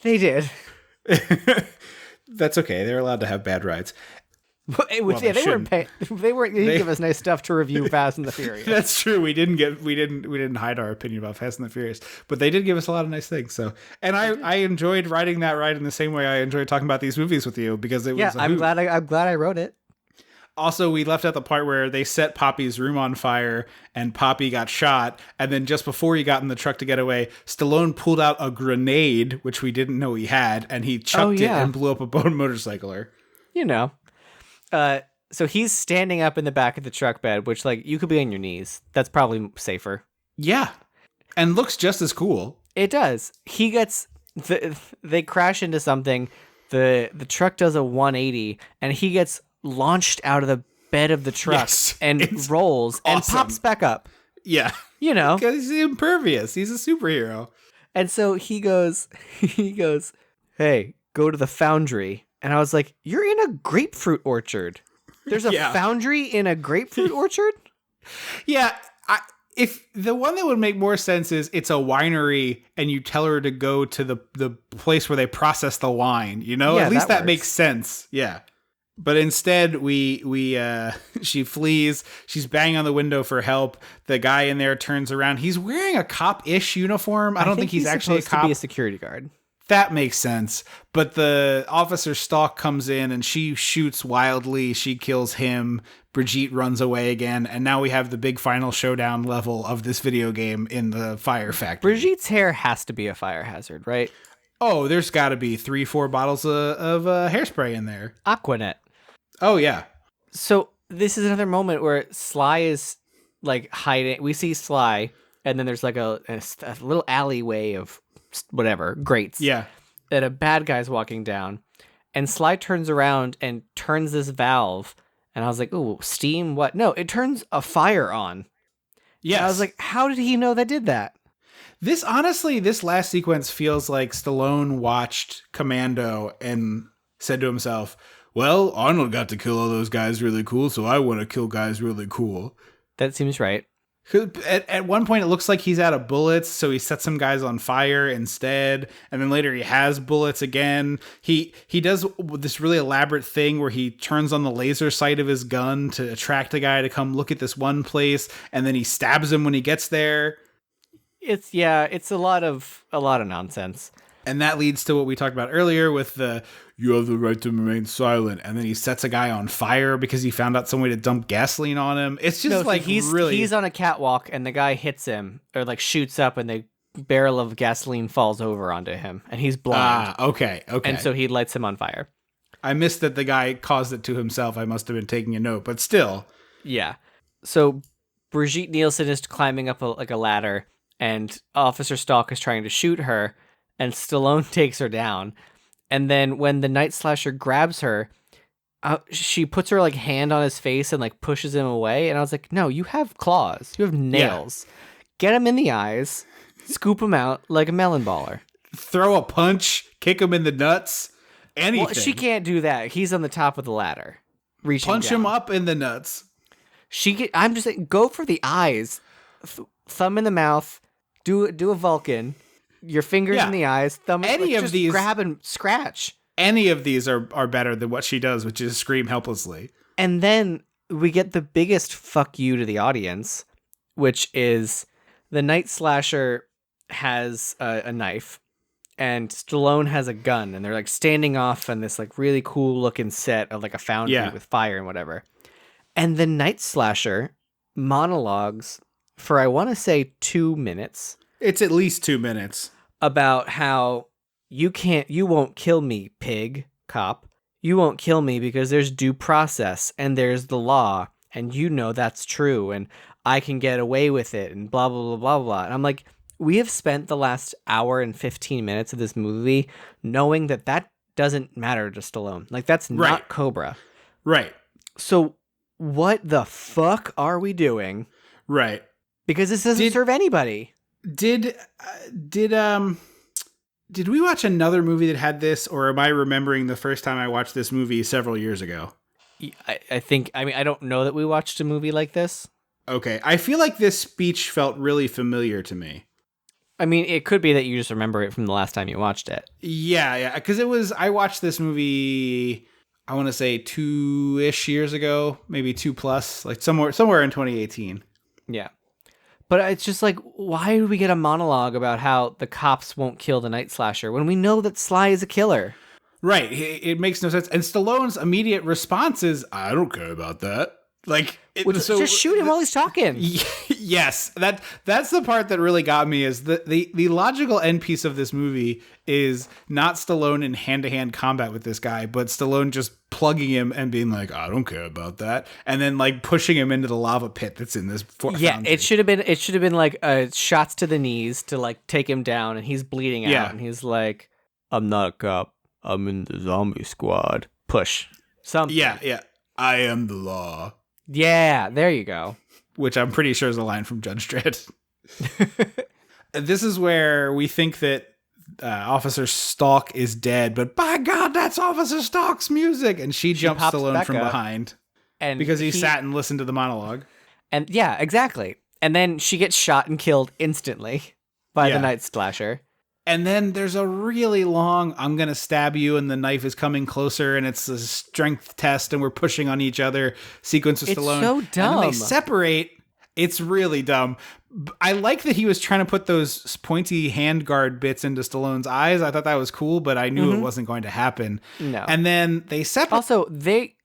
They did. That's okay. They're allowed to have bad rides. They didn't give us nice stuff to review Fast and the Furious. That's true. We didn't hide our opinion about Fast and the Furious, but they did give us a lot of nice things. So, and I enjoyed writing that ride in the same way I enjoyed talking about these movies with you, because it was. Yeah, I'm glad I wrote it. Also, we left out the part where they set Poppy's room on fire and Poppy got shot. And then just before he got in the truck to get away, Stallone pulled out a grenade, which we didn't know he had, and he chucked it and blew up a motorcycler. You know. So he's standing up in the back of the truck bed, which, like, you could be on your knees. That's probably safer. Yeah. And looks just as cool. It does. He gets... They crash into something. The truck does a 180, and he gets launched out of the bed of the truck and rolls and pops back up. Yeah. You know. Because he's impervious. He's a superhero. And so he goes, hey, go to the foundry. And I was like, you're in a grapefruit orchard. There's a foundry in a grapefruit orchard? Yeah. If the one that would make more sense is it's a winery and you tell her to go to the place where they process the wine, you know? At least that makes sense. Yeah. But instead, she flees. She's banging on the window for help. The guy in there turns around. He's wearing a cop-ish uniform. I don't think he's actually a cop. To be a security guard. That makes sense. But the Officer Stalk comes in and she shoots wildly. She kills him. Brigitte runs away again. And now we have the big final showdown level of this video game in the fire factory. Brigitte's hair has to be a fire hazard, right? Oh, there's got to be 3-4 bottles of hairspray in there. Aquanet. Oh, yeah. So this is another moment where Sly is like hiding. We see Sly, and then there's like a little alleyway of whatever, grates. Yeah. And a bad guy's walking down, and Sly turns around and turns this valve. And I was like, ooh, steam? What? No, it turns a fire on. Yes. And I was like, how did he know that did that? This last sequence feels like Stallone watched Commando and said to himself, well, Arnold got to kill all those guys really cool, so I want to kill guys really cool. That seems right. At one point, it looks like he's out of bullets, so he sets some guys on fire instead, and then later he has bullets again. He does this really elaborate thing where he turns on the laser sight of his gun to attract a guy to come look at this one place, and then he stabs him when he gets there. It's a lot of nonsense. And that leads to what we talked about earlier with the, you have the right to remain silent. And then he sets a guy on fire because he found out some way to dump gasoline on him. It's just he's on a catwalk and the guy hits him or like shoots up and the barrel of gasoline falls over onto him and he's blind. Okay. And so he lights him on fire. I missed that the guy caused it to himself. I must have been taking a note, but still. Yeah. So Brigitte Nielsen is climbing up a ladder and Officer Stalk is trying to shoot her and Stallone takes her down. And then when the Night Slasher grabs her, she puts her like hand on his face and like pushes him away. And I was like, no, you have claws. You have nails. Yeah. Get him in the eyes. Scoop him out like a melon baller. Throw a punch. Kick him in the nuts. Anything. Well, she can't do that. He's on the top of the ladder. Reaching punch down. Him up in the nuts. I'm just saying, go for the eyes. Thumb in the mouth. Do a Vulcan. Your fingers in the eyes. Thumb. Any of just these. Grab and scratch. Any of these are better than what she does, which is scream helplessly. And then we get the biggest fuck you to the audience, which is the Night Slasher has a knife and Stallone has a gun, and they're like standing off on this like really cool looking set of like a foundry with fire and whatever. And the Night Slasher monologues for, I want to say 2 minutes. It's at least 2 minutes. About how you won't kill me, pig, cop. You won't kill me because there's due process and there's the law and you know that's true and I can get away with it and blah, blah, blah, blah, blah. And I'm like, we have spent the last hour and 15 minutes of this movie knowing that doesn't matter to Stallone. Like, that's not Cobra. Right. So what the fuck are we doing? Right. Because this doesn't serve anybody. Did we watch another movie that had this, or am I remembering the first time I watched this movie several years ago? I don't know that we watched a movie like this. Okay. I feel like this speech felt really familiar to me. I mean, it could be that you just remember it from the last time you watched it. Yeah. Because I watched this movie, I want to say 2-ish years ago, maybe 2+, like somewhere in 2018. Yeah. But it's just like, why do we get a monologue about how the cops won't kill the Night Slasher when we know that Sly is a killer? Right. It makes no sense. And Stallone's immediate response is, I don't care about that. Like, just shoot him while he's talking. Yes, that's the part that really got me. Is the logical end piece of this movie is not Stallone in hand-to-hand combat with this guy, but Stallone just plugging him and being like, I don't care about that, and then like pushing him into the lava pit that's in this. Yeah, it should have been like shots to the knees to like take him down, and he's bleeding out, and he's like, I'm not a cop, I'm in the zombie squad. Push something. Yeah. I am the law. Yeah, there you go. Which I'm pretty sure is a line from Judge Dredd. This is where we think that Officer Stalk is dead, but by God, that's Officer Stalk's music. And she jumps Stallone from behind. And because he sat and listened to the monologue. And yeah, exactly. And then she gets shot and killed instantly by the Night Slasher. And then there's a really long, I'm going to stab you, and the knife is coming closer, and it's a strength test, and we're pushing on each other sequence with Stallone. It's so dumb. And then they separate. It's really dumb. I like that he was trying to put those pointy handguard bits into Stallone's eyes. I thought that was cool, but I knew it wasn't going to happen. No. And then they separate. Also,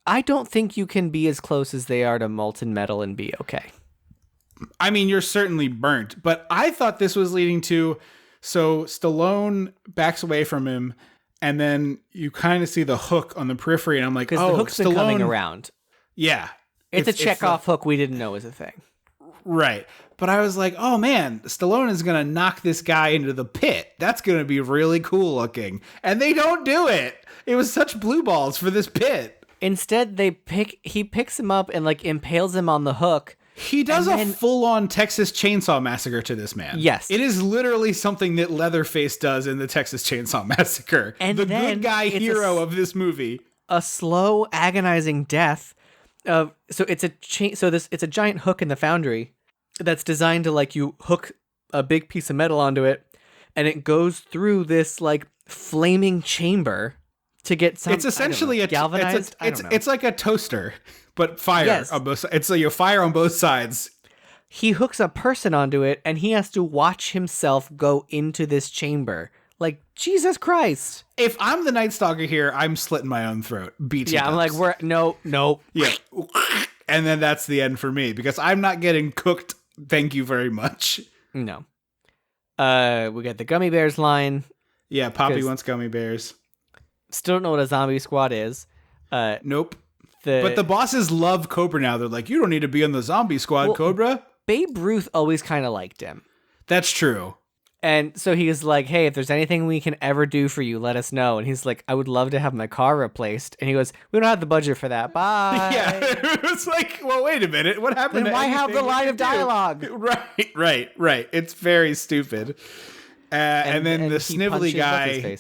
I don't think you can be as close as they are to molten metal and be okay. I mean, you're certainly burnt, but I thought this was leading to... So Stallone backs away from him, and then you kind of see the hook on the periphery, and I'm like, because the hook's been coming around. Yeah. It's a Chekov hook we didn't know was a thing. Right. But I was like, oh man, Stallone is going to knock this guy into the pit. That's going to be really cool looking. And they don't do it. It was such blue balls for this pit. Instead, he picks him up and like impales him on the hook. He does a full-on Texas Chainsaw Massacre to this man. Yes. It is literally something that Leatherface does in the Texas Chainsaw Massacre. And the good guy hero of this movie. A slow, agonizing death. So it's a giant hook in the foundry that's designed to like you hook a big piece of metal onto it, and it goes through this like flaming chamber to get some. It's essentially galvanized. It's like a toaster. But fire on both sides. It's like you fire on both sides. He hooks a person onto it, and he has to watch himself go into this chamber Like, Jesus Christ. If I'm the Night Stalker here, I'm slitting my own throat. BT Yeah, I'm like, no. Yeah. And then that's the end for me because I'm not getting cooked. Thank you very much. No. We got the gummy bears line. Yeah, Poppy wants gummy bears. Still don't know what a zombie squad is. Nope. But the bosses love Cobra now. They're like, you don't need to be on the zombie squad, Cobra. Babe Ruth always kind of liked him. That's true. And so he was like, hey, if there's anything we can ever do for you, let us know. And he's like, I would love to have my car replaced. And he goes, we don't have the budget for that. Bye. Yeah. It's like, well, wait a minute. What happened? Then why have the line of dialogue? Right. It's very stupid. And then the snivelly guy,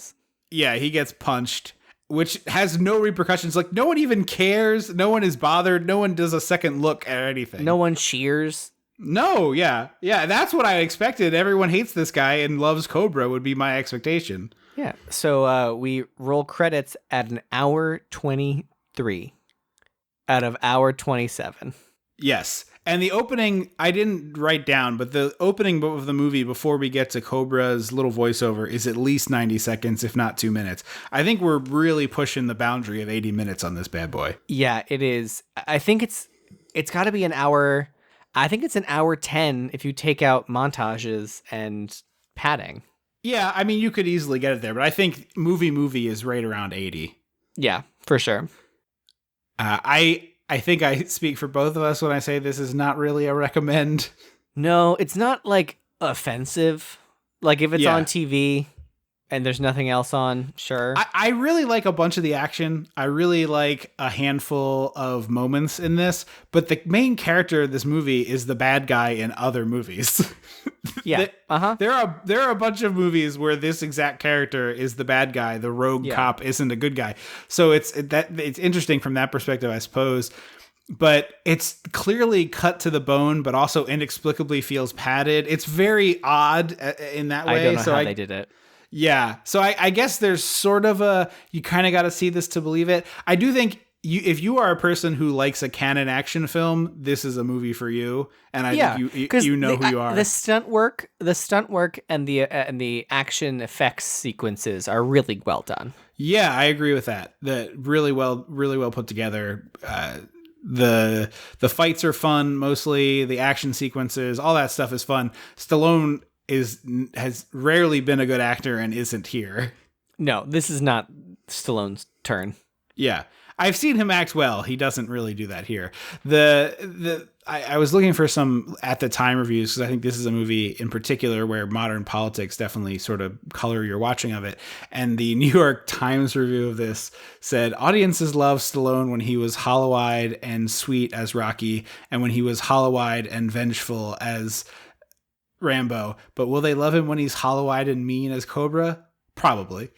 yeah, he gets punched, which has no repercussions. Like, no one even cares. No one is bothered. No one does a second look at anything. No one cheers. No, yeah. That's what I expected. Everyone hates this guy and loves Cobra would be my expectation. Yeah. So we roll credits at an hour 23 out of hour 27. Yes. And the opening, I didn't write down, but the opening of the movie before we get to Cobra's little voiceover is at least 90 seconds, if not 2 minutes. I think we're really pushing the boundary of 80 minutes on this bad boy. Yeah, it is. I think it's got to be an hour. I think it's an hour 10 if you take out montages and padding. Yeah, I mean, you could easily get it there, but I think movie is right around 80. Yeah, for sure. I think I speak for both of us when I say this is not really a recommend. No, it's not like offensive. Like if it's on TV and there's nothing else on, sure. I really like a bunch of the action. I really like a handful of moments in this, but the main character of this movie is the bad guy in other movies. Yeah. There are a bunch of movies where this exact character is the bad guy. The rogue cop isn't a good guy. So it's interesting from that perspective, I suppose. But it's clearly cut to the bone, but also inexplicably feels padded. It's very odd in that way. I don't know how they did it. Yeah. So I guess there's sort of you kind of got to see this to believe it. I do think if you are a person who likes a Cannon action film, this is a movie for you. And I think you know who you are. The stunt work and the action effects sequences are really well done. Yeah, I agree with that. Really well put together. The fights are fun mostly. The action sequences, all that stuff is fun. Stallone has rarely been a good actor and isn't here. No, this is not Stallone's turn. Yeah. I've seen him act well. He doesn't really do that here. I was looking for some at the time reviews because I think this is a movie in particular where modern politics definitely sort of color your watching of it. And the New York Times review of this said audiences loved Stallone when he was hollow-eyed and sweet as Rocky, and when he was hollow-eyed and vengeful as Rambo. But will they love him when he's hollow-eyed and mean as Cobra? Probably.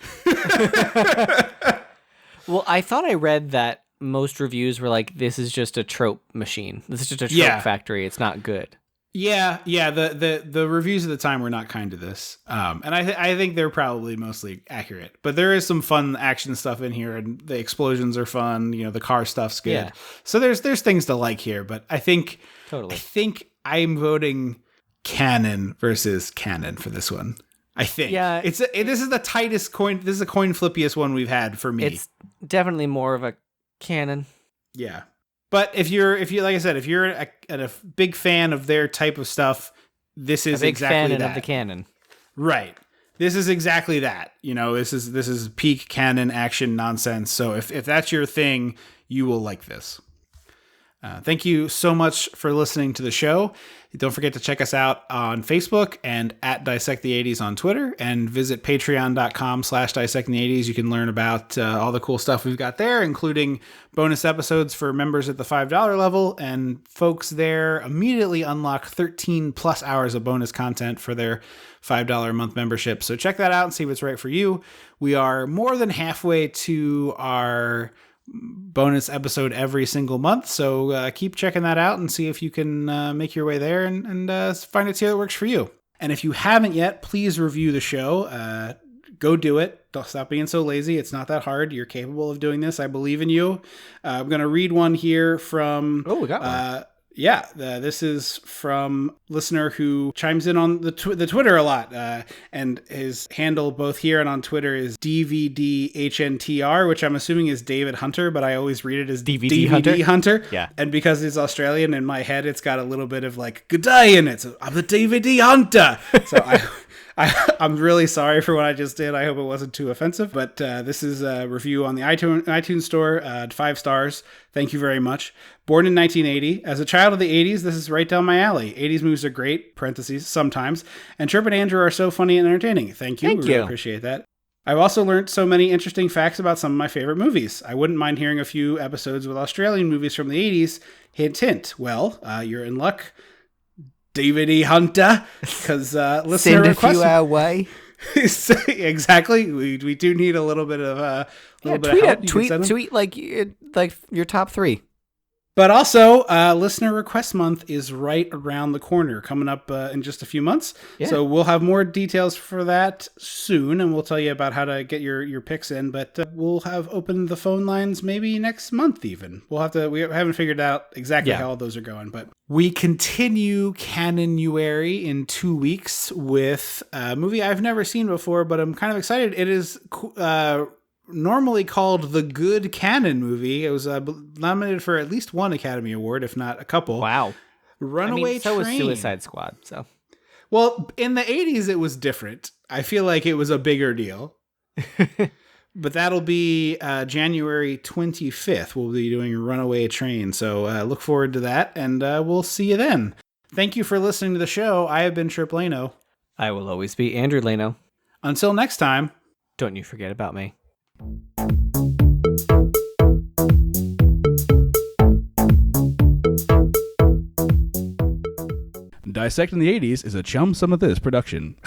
Well, I thought I read that most reviews were like, this is just a trope machine. This is just a trope factory. It's not good. Yeah. The reviews at the time were not kind to this. And I think they're probably mostly accurate. But there is some fun action stuff in here, and the explosions are fun. You know, the car stuff's good. Yeah. So there's things to like here. But I think I'm voting Cannon versus Cannon for this one. I think. Yeah. This is the tightest coin. This is the coin flippiest one we've had for me. It's definitely more of a Cannon. Yeah. But if you like I said, if you're a big fan of their type of stuff, this is exactly that. Of the Cannon. Right. This is exactly that. You know, this is peak Cannon action nonsense. So if that's your thing, you will like this. Thank you so much for listening to the show. Don't forget to check us out on Facebook and at Dissect the 80s on Twitter, and visit patreon.com/dissecting the 80s. You can learn about all the cool stuff we've got there, including bonus episodes for members at the $5 level, and folks there immediately unlock 13 plus hours of bonus content for their $5 a month membership. So check that out and see what's right for you. We are more than halfway to our bonus episode every single month, so keep checking that out and see if you can make your way there and find out, see how it works for you. And if you haven't yet, please review the show. Go do it. Don't stop being so lazy. It's not that hard. You're capable of doing this. I believe in you. I'm going to read one here from we got one. Yeah, this is from listener who chimes in on the Twitter a lot, and his handle both here and on Twitter is DVDHNTR, which I'm assuming is David Hunter, but I always read it as DVD Hunter. Yeah. And because he's Australian, in my head, it's got a little bit of like, good day in it. So I'm the DVD Hunter. So I'm really sorry for what I just did. I hope it wasn't too offensive, but this is a review on the iTunes store, 5 stars. Thank you very much. Born in 1980. As a child of the 80s, this is right down my alley. 80s movies are great, parentheses, sometimes, and Trip and Andrew are so funny and entertaining. Thank you. We really appreciate that. I've also learned so many interesting facts about some of my favorite movies. I wouldn't mind hearing a few episodes with Australian movies from the 80s. Hint, hint. Well, you're in luck, DVD Hunter, because listener send a request few our way. Exactly. We do need a little bit of of help. Tweet like your top 3. But also, listener request month is right around the corner, coming up in just a few months. Yeah. So we'll have more details for that soon, and we'll tell you about how to get your picks in. But we'll have opened the phone lines maybe next month even. We haven't figured out exactly how all those are going. But we continue Cannon-uary in 2 weeks with a movie I've never seen before, but I'm kind of excited. It is normally called the Good Cannon movie. It was nominated for at least one Academy Award, if not a couple. Wow. Runaway Train. So was Suicide Squad. So, well, in the 80s, it was different. I feel like it was a bigger deal. But that'll be January 25th. We'll be doing Runaway Train. So look forward to that, and we'll see you then. Thank you for listening to the show. I have been Trip Lano. I will always be Andrew Lano. Until next time. Don't you forget about me. Dissecting the 80s is a Chum Some of This production.